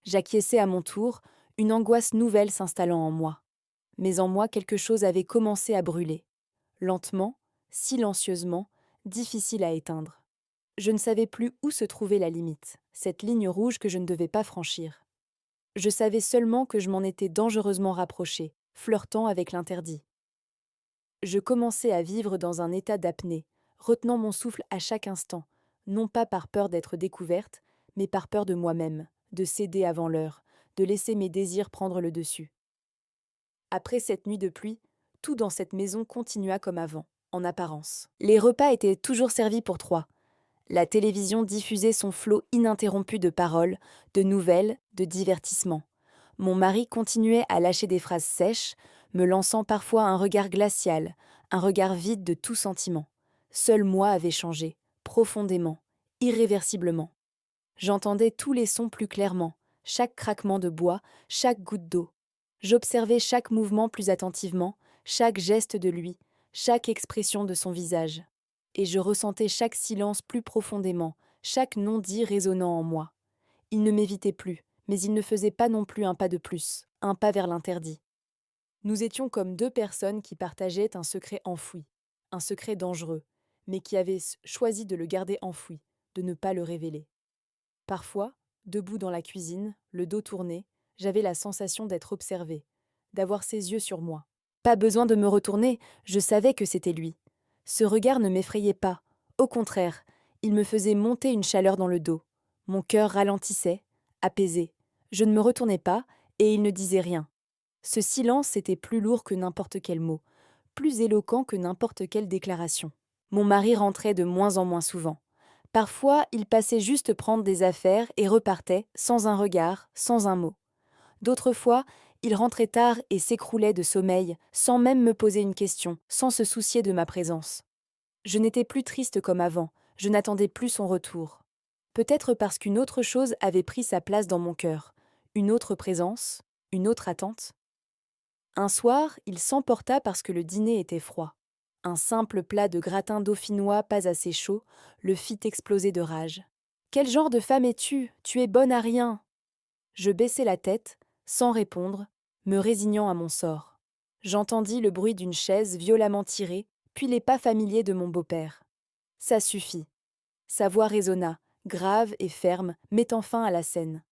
J'acquiesçai à mon tour, une angoisse nouvelle s'installant en moi. Mais en moi quelque chose avait commencé à brûler. Lentement, silencieusement, difficile à éteindre. Je ne savais plus où se trouvait la limite, cette ligne rouge que je ne devais pas franchir. Je savais seulement que je m'en étais dangereusement rapproché, flirtant avec l'interdit. Je commençais à vivre dans un état d'apnée, retenant mon souffle à chaque instant, non pas par peur d'être découverte, mais par peur de moi-même, de céder avant l'heure, de laisser mes désirs prendre le dessus. Après cette nuit de pluie, tout dans cette maison continua comme avant, en apparence. Les repas étaient toujours servis pour trois. La télévision diffusait son flot ininterrompu de paroles, de nouvelles, de divertissements. Mon mari continuait à lâcher des phrases sèches, me lançant parfois un regard glacial, un regard vide de tout sentiment. Seul moi avait changé, profondément, irréversiblement. J'entendais tous les sons plus clairement, chaque craquement de bois, chaque goutte d'eau. J'observais chaque mouvement plus attentivement, chaque geste de lui, chaque expression de son visage. Et je ressentais chaque silence plus profondément, chaque non-dit résonnant en moi. Il ne m'évitait plus, mais il ne faisait pas non plus un pas de plus, un pas vers l'interdit. Nous étions comme deux personnes qui partageaient un secret enfoui, un secret dangereux, mais qui avaient choisi de le garder enfoui, de ne pas le révéler. Parfois, debout dans la cuisine, le dos tourné, j'avais la sensation d'être observée, d'avoir ses yeux sur moi. Pas besoin de me retourner, je savais que c'était lui. Ce regard ne m'effrayait pas, au contraire, il me faisait monter une chaleur dans le dos. Mon cœur ralentissait, apaisé. Je ne me retournais pas, et il ne disait rien. Ce silence était plus lourd que n'importe quel mot, plus éloquent que n'importe quelle déclaration. Mon mari rentrait de moins en moins souvent. Parfois, il passait juste prendre des affaires et repartait, sans un regard, sans un mot. D'autres fois, il rentrait tard et s'écroulait de sommeil, sans même me poser une question, sans se soucier de ma présence. Je n'étais plus triste comme avant, je n'attendais plus son retour. Peut-être parce qu'une autre chose avait pris sa place dans mon cœur, une autre présence, une autre attente. Un soir, il s'emporta parce que le dîner était froid. Un simple plat de gratin dauphinois pas assez chaud le fit exploser de rage. Quel genre de femme es-tu? Tu es bonne à rien. Je baissai la tête, sans répondre, me résignant à mon sort. J'entendis le bruit d'une chaise violemment tirée, puis les pas familiers de mon beau-père. Ça suffit. Sa voix résonna, grave et ferme, mettant fin à la scène.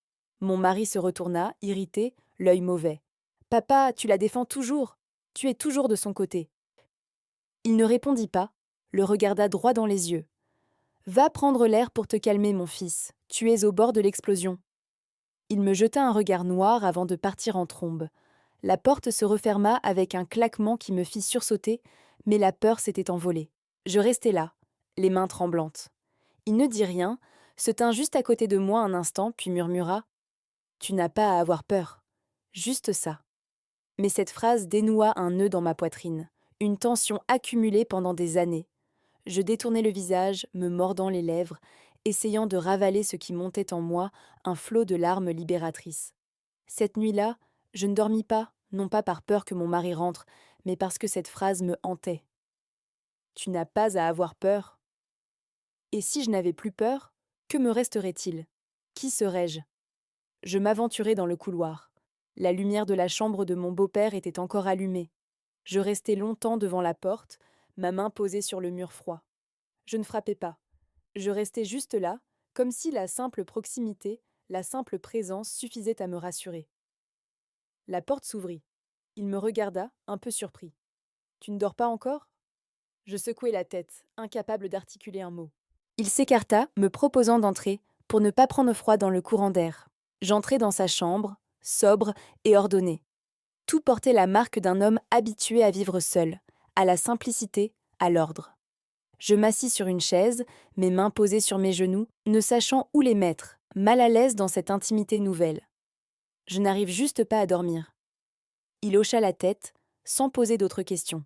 Mon mari se retourna, irrité, l'œil mauvais. Papa, tu la défends toujours. Tu es toujours de son côté. Il ne répondit pas, le regarda droit dans les yeux. Va prendre l'air pour te calmer, mon fils. Tu es au bord de l'explosion. Il me jeta un regard noir avant de partir en trombe. La porte se referma avec un claquement qui me fit sursauter, mais la peur s'était envolée. Je restai là, les mains tremblantes. Il ne dit rien, se tint juste à côté de moi un instant, puis murmura « Tu n'as pas à avoir peur. » Juste ça. Mais cette phrase dénoua un nœud dans ma poitrine, une tension accumulée pendant des années. Je détournai le visage, me mordant les lèvres, essayant de ravaler ce qui montait en moi, un flot de larmes libératrices. Cette nuit-là, je ne dormis pas, non pas par peur que mon mari rentre, mais parce que cette phrase me hantait. Tu n'as pas à avoir peur. Et si je n'avais plus peur, que me resterait-il? Qui serais-je? Je m'aventurai dans le couloir. La lumière de la chambre de mon beau-père était encore allumée. Je restai longtemps devant la porte, ma main posée sur le mur froid. Je ne frappais pas. Je restais juste là, comme si la simple proximité, la simple présence suffisait à me rassurer. La porte s'ouvrit. Il me regarda, un peu surpris. « Tu ne dors pas encore ?» Je secouai la tête, incapable d'articuler un mot. Il s'écarta, me proposant d'entrer, pour ne pas prendre froid dans le courant d'air. J'entrai dans sa chambre, sobre et ordonnée. Tout portait la marque d'un homme habitué à vivre seul, à la simplicité, à l'ordre. Je m'assis sur une chaise, mes mains posées sur mes genoux, ne sachant où les mettre, mal à l'aise dans cette intimité nouvelle. Je n'arrive juste pas à dormir. Il hocha la tête, sans poser d'autres questions.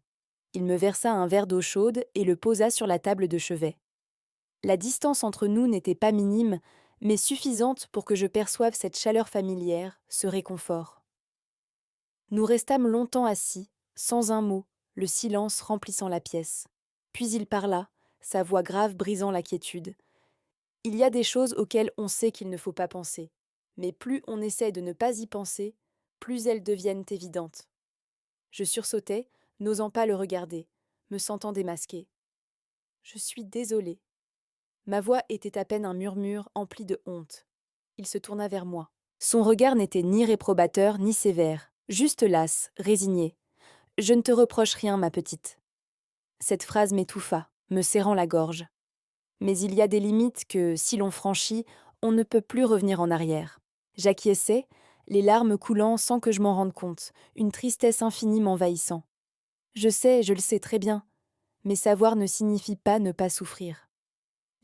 Il me versa un verre d'eau chaude et le posa sur la table de chevet. La distance entre nous n'était pas minime, mais suffisante pour que je perçoive cette chaleur familière, ce réconfort. Nous restâmes longtemps assis, sans un mot, le silence remplissant la pièce. Puis il parla, sa voix grave brisant la quiétude. Il y a des choses auxquelles on sait qu'il ne faut pas penser, mais plus on essaie de ne pas y penser, plus elles deviennent évidentes. Je sursautais, n'osant pas le regarder, me sentant démasquée. Je suis désolée. Ma voix était à peine un murmure empli de honte. Il se tourna vers moi. Son regard n'était ni réprobateur ni sévère, juste lasse, résigné. Je ne te reproche rien, ma petite. Cette phrase m'étouffa, me serrant la gorge. Mais il y a des limites que, si l'on franchit, on ne peut plus revenir en arrière. J'acquiesçais, les larmes coulant sans que je m'en rende compte, une tristesse infinie m'envahissant. Je le sais très bien, mais savoir ne signifie pas ne pas souffrir.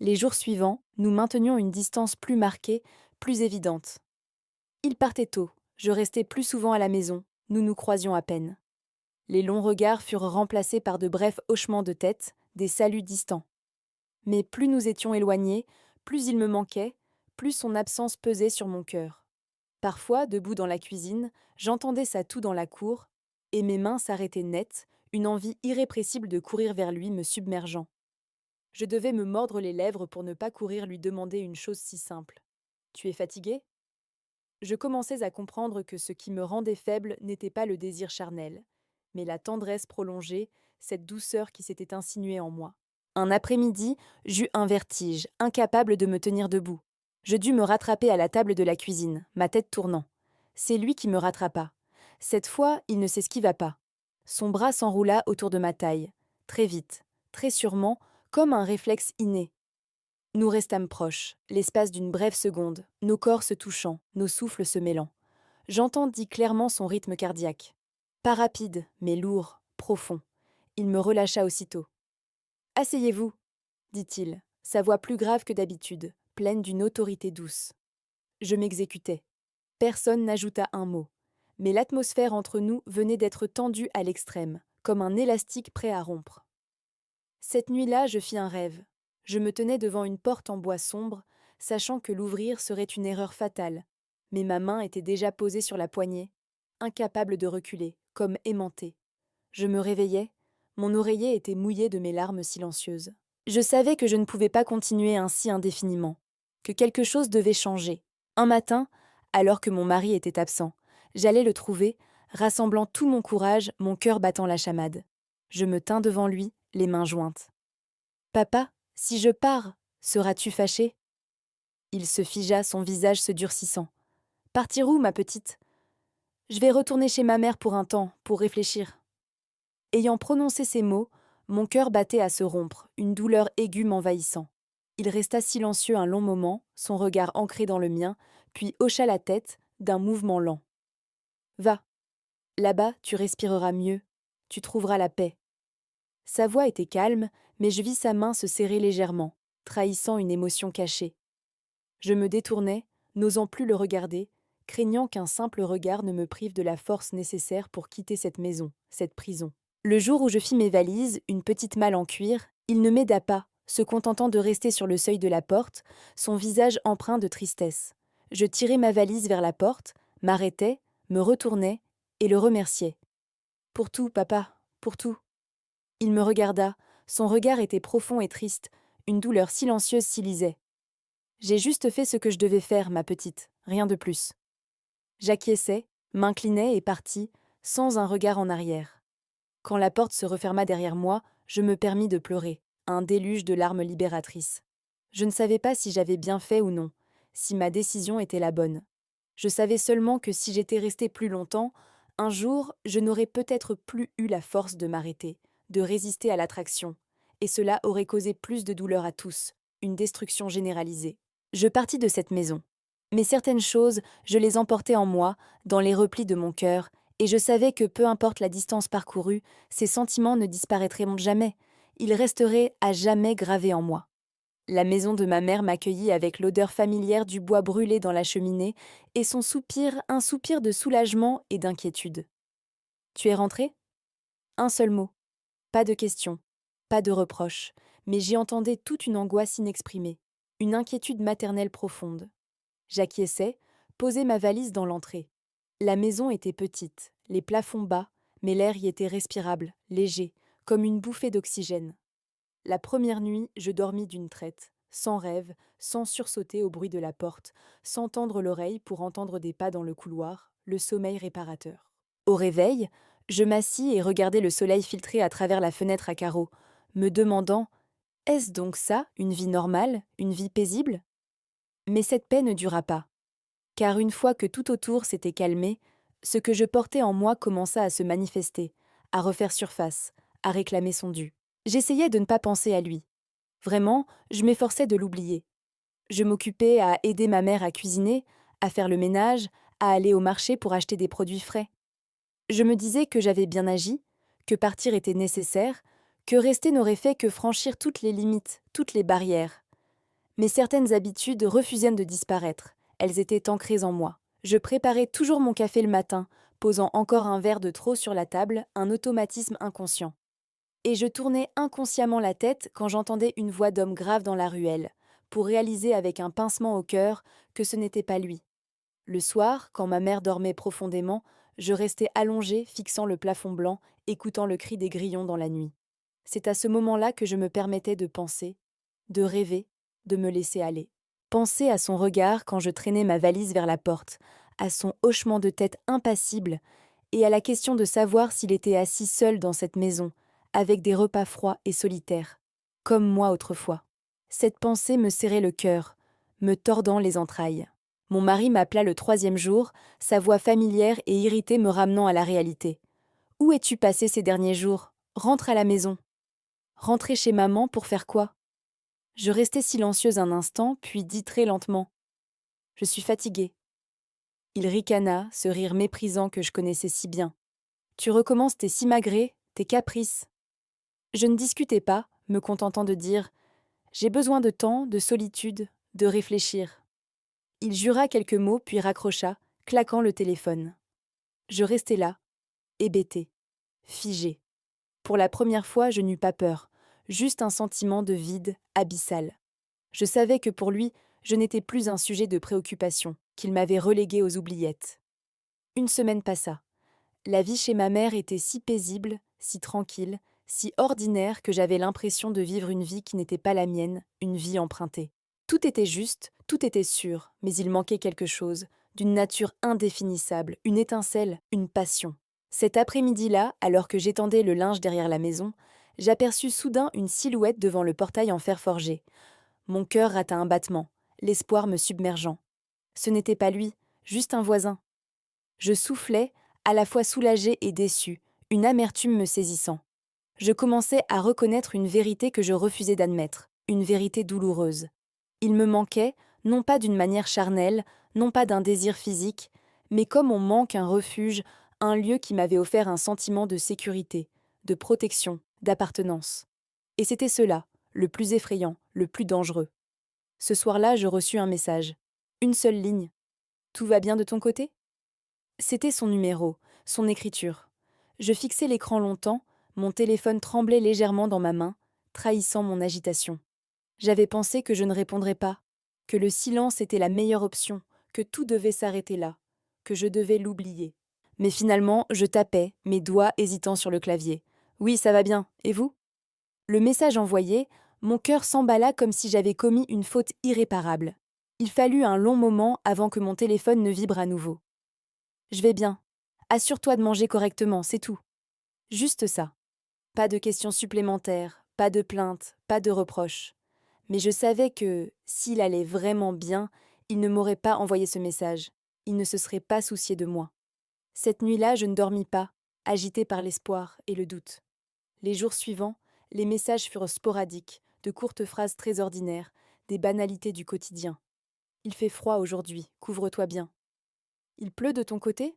Les jours suivants, nous maintenions une distance plus marquée, plus évidente. Il partait tôt, je restais plus souvent à la maison, nous nous croisions à peine. Les longs regards furent remplacés par de brefs hochements de tête, des saluts distants. Mais plus nous étions éloignés, plus il me manquait, plus son absence pesait sur mon cœur. Parfois, debout dans la cuisine, j'entendais sa toux dans la cour, et mes mains s'arrêtaient net, une envie irrépressible de courir vers lui me submergeant. Je devais me mordre les lèvres pour ne pas courir lui demander une chose si simple. « Tu es fatigué ?» Je commençais à comprendre que ce qui me rendait faible n'était pas le désir charnel, mais la tendresse prolongée, cette douceur qui s'était insinuée en moi. Un après-midi, j'eus un vertige, incapable de me tenir debout. Je dus me rattraper à la table de la cuisine, ma tête tournant. C'est lui qui me rattrapa. Cette fois, il ne s'esquiva pas. Son bras s'enroula autour de ma taille, très vite, très sûrement, comme un réflexe inné. Nous restâmes proches, l'espace d'une brève seconde, nos corps se touchant, nos souffles se mêlant. J'entendis clairement son rythme cardiaque. Pas rapide, mais lourd, profond. Il me relâcha aussitôt. « Asseyez-vous » dit-il, sa voix plus grave que d'habitude, pleine d'une autorité douce. Je m'exécutai. Personne n'ajouta un mot. Mais l'atmosphère entre nous venait d'être tendue à l'extrême, comme un élastique prêt à rompre. Cette nuit-là, je fis un rêve. Je me tenais devant une porte en bois sombre, sachant que l'ouvrir serait une erreur fatale. Mais ma main était déjà posée sur la poignée, incapable de reculer, comme aimantée. Je me réveillai, mon oreiller était mouillé de mes larmes silencieuses. Je savais que je ne pouvais pas continuer ainsi indéfiniment, que quelque chose devait changer. Un matin, alors que mon mari était absent, j'allais le trouver, rassemblant tout mon courage, mon cœur battant la chamade. Je me tins devant lui, les mains jointes. « Papa, si je pars, seras-tu fâché ?» Il se figea, son visage se durcissant. « Partir où, ma petite ? Je vais retourner chez ma mère pour un temps, pour réfléchir. » Ayant prononcé ces mots, mon cœur battait à se rompre, une douleur aiguë m'envahissant. Il resta silencieux un long moment, son regard ancré dans le mien, puis hocha la tête d'un mouvement lent. « Va. Là-bas, tu respireras mieux, tu trouveras la paix. » Sa voix était calme, mais je vis sa main se serrer légèrement, trahissant une émotion cachée. Je me détournai, n'osant plus le regarder, craignant qu'un simple regard ne me prive de la force nécessaire pour quitter cette maison, cette prison. Le jour où je fis mes valises, une petite malle en cuir, il ne m'aida pas, se contentant de rester sur le seuil de la porte, son visage empreint de tristesse. Je tirai ma valise vers la porte, m'arrêtai, me retournai et le remerciai. « Pour tout, papa, pour tout. » Il me regarda, son regard était profond et triste, une douleur silencieuse s'y lisait. « J'ai juste fait ce que je devais faire, ma petite, rien de plus. » J'acquiesçai, m'inclinai et partis, sans un regard en arrière. Quand la porte se referma derrière moi, je me permis de pleurer, un déluge de larmes libératrices. Je ne savais pas si j'avais bien fait ou non, si ma décision était la bonne. Je savais seulement que si j'étais restée plus longtemps, un jour, je n'aurais peut-être plus eu la force de m'arrêter, de résister à l'attraction, et cela aurait causé plus de douleur à tous, une destruction généralisée. Je partis de cette maison. Mais certaines choses, je les emportais en moi, dans les replis de mon cœur, et je savais que peu importe la distance parcourue, ces sentiments ne disparaîtraient jamais. il resterait à jamais gravé en moi. La maison de ma mère m'accueillit avec l'odeur familière du bois brûlé dans la cheminée et son soupir, un soupir de soulagement et d'inquiétude. Tu es rentré? Un seul mot. Pas de questions, pas de reproches, mais j'y entendais toute une angoisse inexprimée, une inquiétude maternelle profonde. J'acquiesçai, posai ma valise dans l'entrée. La maison était petite, les plafonds bas, mais l'air y était respirable, léger, comme une bouffée d'oxygène. La première nuit, je dormis d'une traite, sans rêve, sans sursauter au bruit de la porte, sans tendre l'oreille pour entendre des pas dans le couloir, le sommeil réparateur. Au réveil, je m'assis et regardai le soleil filtrer à travers la fenêtre à carreaux, me demandant: est-ce donc ça, une vie normale, une vie paisible? Mais cette paix ne dura pas, car une fois que tout autour s'était calmé, ce que je portais en moi commença à se manifester, à refaire surface, à réclamer son dû. J'essayais de ne pas penser à lui. Vraiment, je m'efforçais de l'oublier. Je m'occupais à aider ma mère à cuisiner, à faire le ménage, à aller au marché pour acheter des produits frais. Je me disais que j'avais bien agi, que partir était nécessaire, que rester n'aurait fait que franchir toutes les limites, toutes les barrières. Mais certaines habitudes refusaient de disparaître, elles étaient ancrées en moi. Je préparais toujours mon café le matin, posant encore un verre de trop sur la table, un automatisme inconscient. Et je tournais inconsciemment la tête quand j'entendais une voix d'homme grave dans la ruelle, pour réaliser avec un pincement au cœur que ce n'était pas lui. Le soir, quand ma mère dormait profondément, je restais allongée, fixant le plafond blanc, écoutant le cri des grillons dans la nuit. C'est à ce moment-là que je me permettais de penser, de rêver, de me laisser aller. Penser à son regard quand je traînais ma valise vers la porte, à son hochement de tête impassible, et à la question de savoir s'il était assis seul dans cette maison, avec des repas froids et solitaires, comme moi autrefois. Cette pensée me serrait le cœur, me tordant les entrailles. Mon mari m'appela le 3e jour, sa voix familière et irritée me ramenant à la réalité. « Où es-tu passé ces derniers jours? Rentre à la maison. » Rentrer chez maman pour faire quoi? Je restai silencieuse un instant, puis dis très lentement: « Je suis fatiguée. » Il ricana, ce rire méprisant que je connaissais si bien. « Tu recommences tes simagrées, tes caprices. » Je ne discutais pas, me contentant de dire: « J'ai besoin de temps, de solitude, de réfléchir. » Il jura quelques mots, puis raccrocha, claquant le téléphone. Je restai là, hébétée, figée. Pour la première fois, je n'eus pas peur, juste un sentiment de vide abyssal. Je savais que pour lui, je n'étais plus un sujet de préoccupation, qu'il m'avait relégué aux oubliettes. Une semaine passa. La vie chez ma mère était si paisible, si tranquille, si ordinaire que j'avais l'impression de vivre une vie qui n'était pas la mienne, une vie empruntée. Tout était juste, tout était sûr, mais il manquait quelque chose, d'une nature indéfinissable, une étincelle, une passion. Cet après-midi-là, alors que j'étendais le linge derrière la maison, j'aperçus soudain une silhouette devant le portail en fer forgé. Mon cœur rata un battement, l'espoir me submergeant. Ce n'était pas lui, juste un voisin. Je soufflais, à la fois soulagée et déçue, une amertume me saisissant. Je commençais à reconnaître une vérité que je refusais d'admettre, une vérité douloureuse. Il me manquait, non pas d'une manière charnelle, non pas d'un désir physique, mais comme on manque un refuge, un lieu qui m'avait offert un sentiment de sécurité, de protection, d'appartenance. Et c'était cela, le plus effrayant, le plus dangereux. Ce soir-là, je reçus un message. Une seule ligne. « Tout va bien de ton côté ?» C'était son numéro, son écriture. Je fixai l'écran longtemps, mon téléphone tremblait légèrement dans ma main, trahissant mon agitation. J'avais pensé que je ne répondrais pas, que le silence était la meilleure option, que tout devait s'arrêter là, que je devais l'oublier. Mais finalement, je tapais, mes doigts hésitant sur le clavier. « Oui, ça va bien. Et vous ?» Le message envoyé, mon cœur s'emballa comme si j'avais commis une faute irréparable. Il fallut un long moment avant que mon téléphone ne vibre à nouveau. « Je vais bien. Assure-toi de manger correctement, c'est tout. » Juste ça. Pas de questions supplémentaires, pas de plaintes, pas de reproches. Mais je savais que, s'il allait vraiment bien, il ne m'aurait pas envoyé ce message. Il ne se serait pas soucié de moi. Cette nuit-là, je ne dormis pas, agitée par l'espoir et le doute. Les jours suivants, les messages furent sporadiques, de courtes phrases très ordinaires, des banalités du quotidien. « Il fait froid aujourd'hui, couvre-toi bien. »« Il pleut de ton côté ?»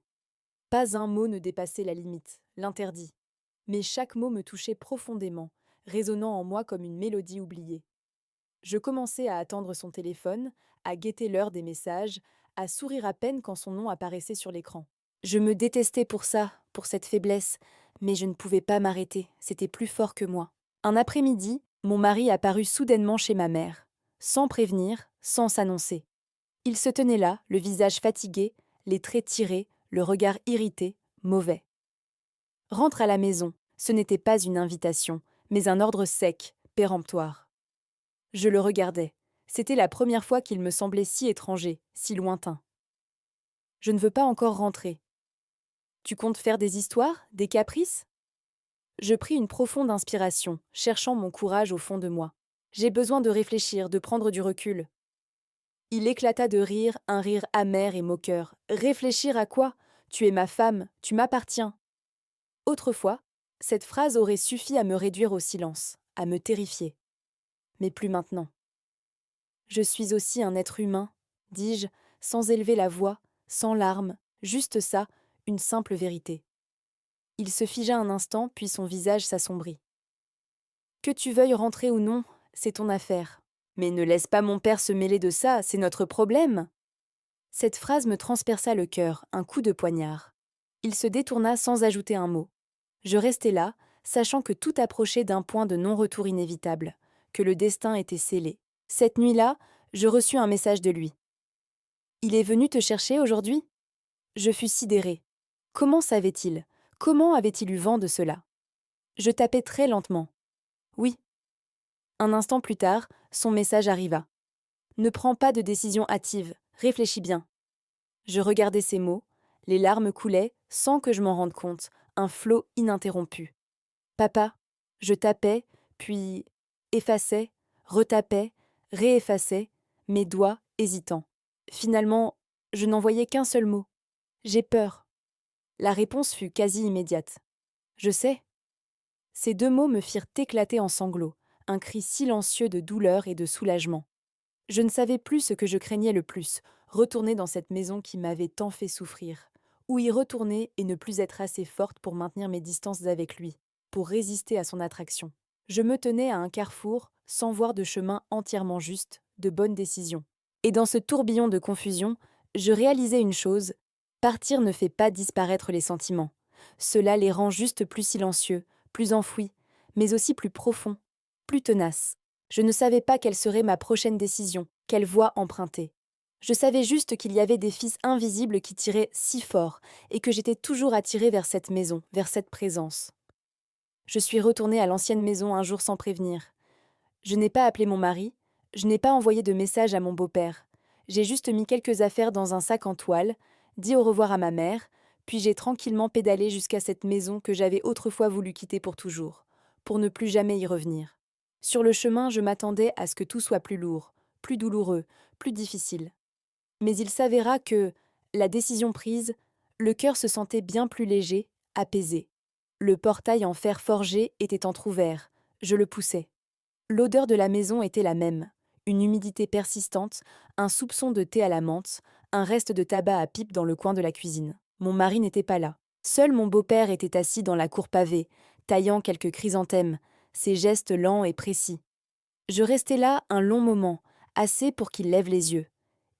Pas un mot ne dépassait la limite, l'interdit. Mais chaque mot me touchait profondément, résonnant en moi comme une mélodie oubliée. Je commençais à attendre son téléphone, à guetter l'heure des messages, à sourire à peine quand son nom apparaissait sur l'écran. Je me détestais pour ça, pour cette faiblesse, mais je ne pouvais pas m'arrêter, c'était plus fort que moi. Un après-midi, mon mari apparut soudainement chez ma mère, sans prévenir, sans s'annoncer. Il se tenait là, le visage fatigué, les traits tirés, le regard irrité, mauvais. Rentre à la maison, ce n'était pas une invitation, mais un ordre sec, péremptoire. Je le regardais. C'était la première fois qu'il me semblait si étranger, si lointain. Je ne veux pas encore rentrer. Tu comptes faire des histoires, des caprices? Je pris une profonde inspiration, cherchant mon courage au fond de moi. J'ai besoin de réfléchir, de prendre du recul. Il éclata de rire, un rire amer et moqueur. Réfléchir à quoi? Tu es ma femme, tu m'appartiens. Autrefois, cette phrase aurait suffi à me réduire au silence, à me terrifier. Mais plus maintenant. Je suis aussi un être humain, dis-je, sans élever la voix, sans larmes, juste ça, une simple vérité. Il se figea un instant, puis son visage s'assombrit. Que tu veuilles rentrer ou non, c'est ton affaire. Mais ne laisse pas mon père se mêler de ça, c'est notre problème. Cette phrase me transperça le cœur, un coup de poignard. Il se détourna sans ajouter un mot. Je restai là, sachant que tout approchait d'un point de non-retour inévitable, que le destin était scellé. Cette nuit-là, je reçus un message de lui. Il est venu te chercher aujourd'hui? Je fus sidérée. Comment savait-il? Comment avait-il eu vent de cela? Je tapais très lentement. Oui. Un instant plus tard, son message arriva. Ne prends pas de décision hâtive, réfléchis bien. Je regardais ses mots, les larmes coulaient, sans que je m'en rende compte, un flot ininterrompu. Papa, je tapais, puis effaçais, retapais, réeffaçais, mes doigts hésitants. Finalement, je n'en voyais qu'un seul mot. J'ai peur. La réponse fut quasi immédiate. Je sais. Ces deux mots me firent éclater en sanglots, un cri silencieux de douleur et de soulagement. Je ne savais plus ce que je craignais le plus, retourner dans cette maison qui m'avait tant fait souffrir, ou y retourner et ne plus être assez forte pour maintenir mes distances avec lui, pour résister à son attraction. Je me tenais à un carrefour, sans voir de chemin entièrement juste, de bonnes décisions. Et dans ce tourbillon de confusion, je réalisais une chose, partir ne fait pas disparaître les sentiments. Cela les rend juste plus silencieux, plus enfouis, mais aussi plus profonds, plus tenaces. Je ne savais pas quelle serait ma prochaine décision, quelle voie emprunter. Je savais juste qu'il y avait des fils invisibles qui tiraient si fort, et que j'étais toujours attirée vers cette maison, vers cette présence. Je suis retournée à l'ancienne maison un jour sans prévenir. Je n'ai pas appelé mon mari, je n'ai pas envoyé de message à mon beau-père. J'ai juste mis quelques affaires dans un sac en toile, dit au revoir à ma mère, puis j'ai tranquillement pédalé jusqu'à cette maison que j'avais autrefois voulu quitter pour toujours, pour ne plus jamais y revenir. Sur le chemin, je m'attendais à ce que tout soit plus lourd, plus douloureux, plus difficile. Mais il s'avéra que, la décision prise, le cœur se sentait bien plus léger, apaisé. Le portail en fer forgé était entr'ouvert, je le poussais. L'odeur de la maison était la même, une humidité persistante, un soupçon de thé à la menthe, un reste de tabac à pipe dans le coin de la cuisine. Mon mari n'était pas là. Seul mon beau-père était assis dans la cour pavée, taillant quelques chrysanthèmes, ses gestes lents et précis. Je restai là un long moment, assez pour qu'il lève les yeux.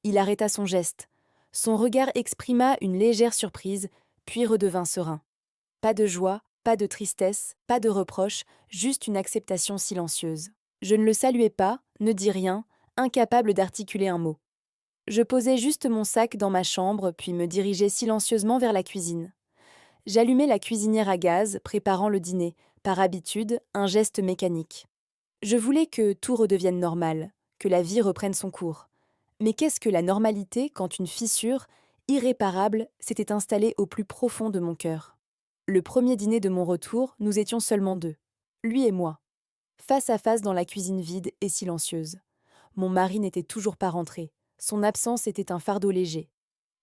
Il arrêta son geste. Son regard exprima une légère surprise, puis redevint serein. Pas de joie, pas de tristesse, pas de reproche, juste une acceptation silencieuse. Je ne le saluai pas, ne dis rien, incapable d'articuler un mot. Je posai juste mon sac dans ma chambre, puis me dirigeai silencieusement vers la cuisine. J'allumai la cuisinière à gaz, préparant le dîner, par habitude, un geste mécanique. Je voulais que tout redevienne normal, que la vie reprenne son cours. Mais qu'est-ce que la normalité quand une fissure, irréparable, s'était installée au plus profond de mon cœur? Le premier dîner de mon retour, nous étions seulement deux, lui et moi, face à face dans la cuisine vide et silencieuse. Mon mari n'était toujours pas rentré. Son absence était un fardeau léger.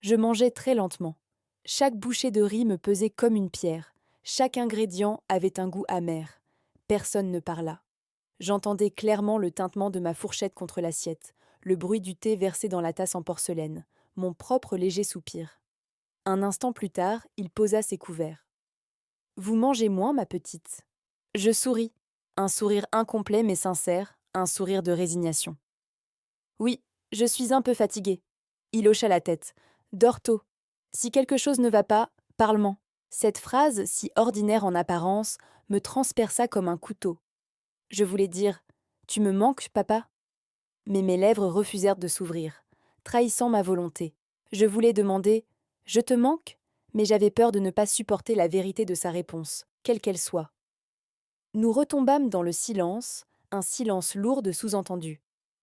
Je mangeais très lentement. Chaque bouchée de riz me pesait comme une pierre. Chaque ingrédient avait un goût amer. Personne ne parla. J'entendais clairement le tintement de ma fourchette contre l'assiette, le bruit du thé versé dans la tasse en porcelaine, mon propre léger soupir. Un instant plus tard, il posa ses couverts. « Vous mangez moins, ma petite ?» Je souris. Un sourire incomplet mais sincère, un sourire de résignation. Oui, je suis un peu fatigué. Il hocha la tête. Dors tôt. Si quelque chose ne va pas, parle-m'en. Cette phrase, si ordinaire en apparence, me transperça comme un couteau. Je voulais dire Tu me manques, papa? Mais mes lèvres refusèrent de s'ouvrir, trahissant ma volonté. Je voulais demander Je te manque? Mais j'avais peur de ne pas supporter la vérité de sa réponse, quelle qu'elle soit. Nous retombâmes dans le silence, un silence lourd de sous-entendus.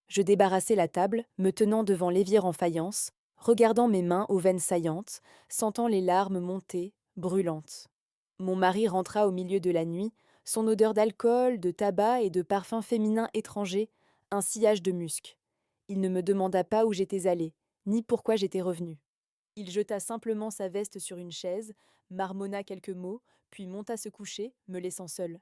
Je débarrassai la table, me tenant devant l'évier en faïence, regardant mes mains aux veines saillantes, sentant les larmes monter, brûlantes. Mon mari rentra au milieu de la nuit, son odeur d'alcool, de tabac et de parfums féminins étrangers, un sillage de musc. Il ne me demanda pas où j'étais allée, ni pourquoi j'étais revenue. Il jeta simplement sa veste sur une chaise, marmonna quelques mots, puis monta se coucher, me laissant seule.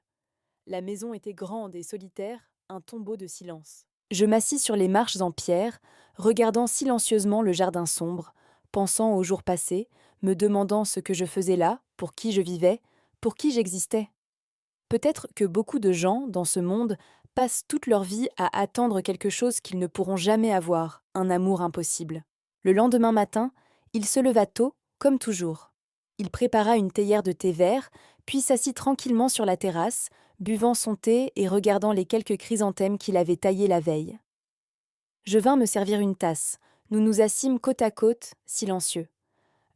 La maison était grande et solitaire, un tombeau de silence. Je m'assis sur les marches en pierre, regardant silencieusement le jardin sombre, pensant aux jours passés, me demandant ce que je faisais là, pour qui je vivais, pour qui j'existais. Peut-être que beaucoup de gens, dans ce monde, passent toute leur vie à attendre quelque chose qu'ils ne pourront jamais avoir, un amour impossible. Le lendemain matin, il se leva tôt, comme toujours. Il prépara une théière de thé vert, puis s'assit tranquillement sur la terrasse, buvant son thé et regardant les quelques chrysanthèmes qu'il avait taillés la veille. Je vins me servir une tasse. Nous nous assîmes côte à côte, silencieux.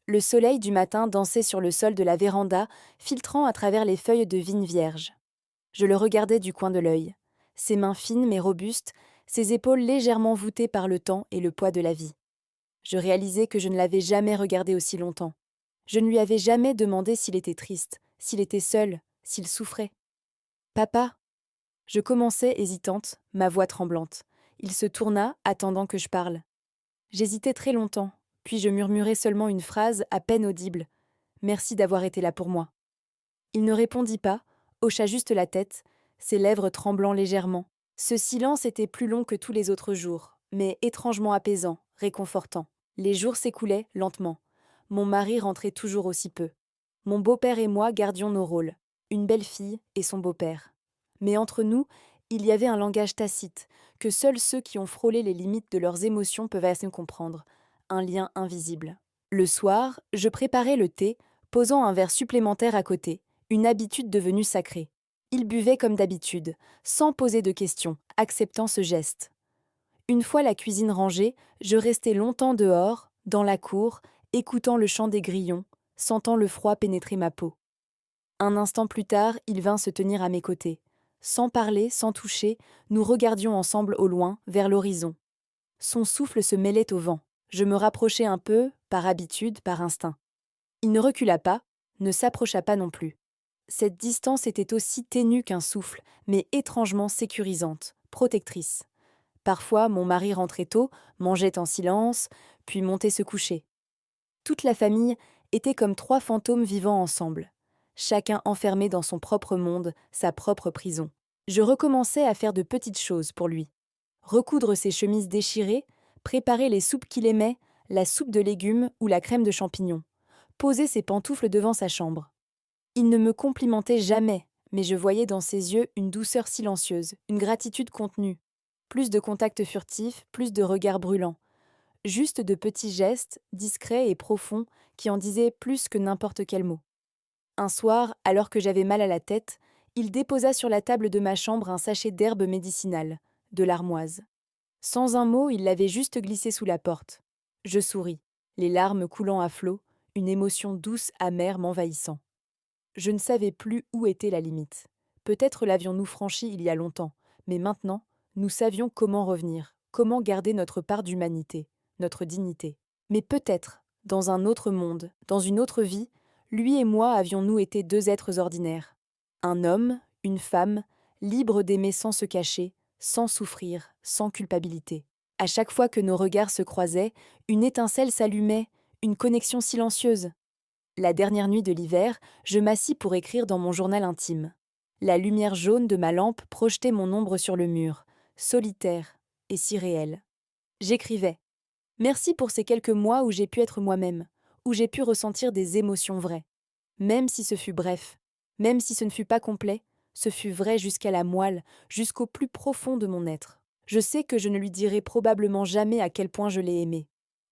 Le soleil du matin dansait sur le sol de la véranda, filtrant à travers les feuilles de vigne vierge. Je le regardais du coin de l'œil. Ses mains fines mais robustes, ses épaules légèrement voûtées par le temps et le poids de la vie. Je réalisais que je ne l'avais jamais regardé aussi longtemps. Je ne lui avais jamais demandé s'il était triste, s'il était seul, s'il souffrait. Papa. Je commençais hésitante, ma voix tremblante. Il se tourna, attendant que je parle. J'hésitais très longtemps, puis je murmurai seulement une phrase à peine audible. Merci d'avoir été là pour moi. Il ne répondit pas, hocha juste la tête, ses lèvres tremblant légèrement. Ce silence était plus long que tous les autres jours, mais étrangement apaisant, réconfortant. Les jours s'écoulaient lentement. Mon mari rentrait toujours aussi peu. Mon beau-père et moi gardions nos rôles, une belle-fille et son beau-père. Mais entre nous, il y avait un langage tacite, que seuls ceux qui ont frôlé les limites de leurs émotions peuvent assez comprendre, un lien invisible. Le soir, je préparais le thé, posant un verre supplémentaire à côté, une habitude devenue sacrée. Il buvait comme d'habitude, sans poser de questions, acceptant ce geste. Une fois la cuisine rangée, je restais longtemps dehors, dans la cour, écoutant le chant des grillons, sentant le froid pénétrer ma peau. Un instant plus tard, il vint se tenir à mes côtés. Sans parler, sans toucher, nous regardions ensemble au loin, vers l'horizon. Son souffle se mêlait au vent. Je me rapprochai un peu, par habitude, par instinct. Il ne recula pas, ne s'approcha pas non plus. Cette distance était aussi ténue qu'un souffle, mais étrangement sécurisante, protectrice. Parfois, mon mari rentrait tôt, mangeait en silence, puis montait se coucher. Toute la famille était comme trois fantômes vivant ensemble, chacun enfermé dans son propre monde, sa propre prison. Je recommençais à faire de petites choses pour lui. Recoudre ses chemises déchirées, préparer les soupes qu'il aimait, la soupe de légumes ou la crème de champignons, poser ses pantoufles devant sa chambre. Il ne me complimentait jamais, mais je voyais dans ses yeux une douceur silencieuse, une gratitude contenue. Plus de contacts furtifs, plus de regards brûlants. Juste de petits gestes, discrets et profonds, qui en disaient plus que n'importe quel mot. Un soir, alors que j'avais mal à la tête, il déposa sur la table de ma chambre un sachet d'herbes médicinales, de l'armoise. Sans un mot, il l'avait juste glissé sous la porte. Je souris, les larmes coulant à flots, une émotion douce, amère m'envahissant. Je ne savais plus où était la limite. Peut-être l'avions-nous franchie il y a longtemps, mais maintenant, nous savions comment revenir, comment garder notre part d'humanité, notre dignité. Mais peut-être, dans un autre monde, dans une autre vie, lui et moi avions-nous été deux êtres ordinaires. Un homme, une femme, libres d'aimer sans se cacher, sans souffrir, sans culpabilité. À chaque fois que nos regards se croisaient, une étincelle s'allumait, une connexion silencieuse. La dernière nuit de l'hiver, je m'assis pour écrire dans mon journal intime. La lumière jaune de ma lampe projetait mon ombre sur le mur, solitaire et si réelle. J'écrivais. Merci pour ces quelques mois où j'ai pu être moi-même, où j'ai pu ressentir des émotions vraies. Même si ce fut bref, même si ce ne fut pas complet, Ce fut vrai jusqu'à la moelle, jusqu'au plus profond de mon être. Je sais que je ne lui dirai probablement jamais à quel point je l'ai aimé.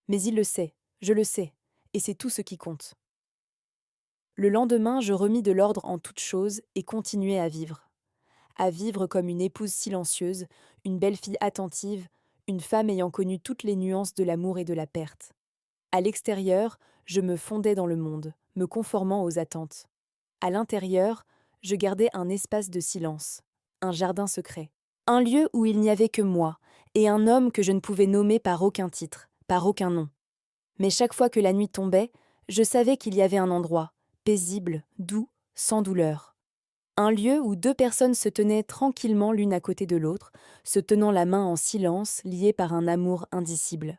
Mais il le sait, je le sais, et c'est tout ce qui compte. Le lendemain, je remis de l'ordre en toutes choses et continuai à vivre. À vivre comme une épouse silencieuse, une belle fille attentive, une femme ayant connu toutes les nuances de l'amour et de la perte. À l'extérieur, je me fondais dans le monde, me conformant aux attentes. À l'intérieur, je gardais un espace de silence, un jardin secret, un lieu où il n'y avait que moi, et un homme que je ne pouvais nommer par aucun titre, par aucun nom. Mais chaque fois que la nuit tombait, je savais qu'il y avait un endroit, paisible, doux, sans douleur. Un lieu où deux personnes se tenaient tranquillement l'une à côté de l'autre, se tenant la main en silence, liées par un amour indicible.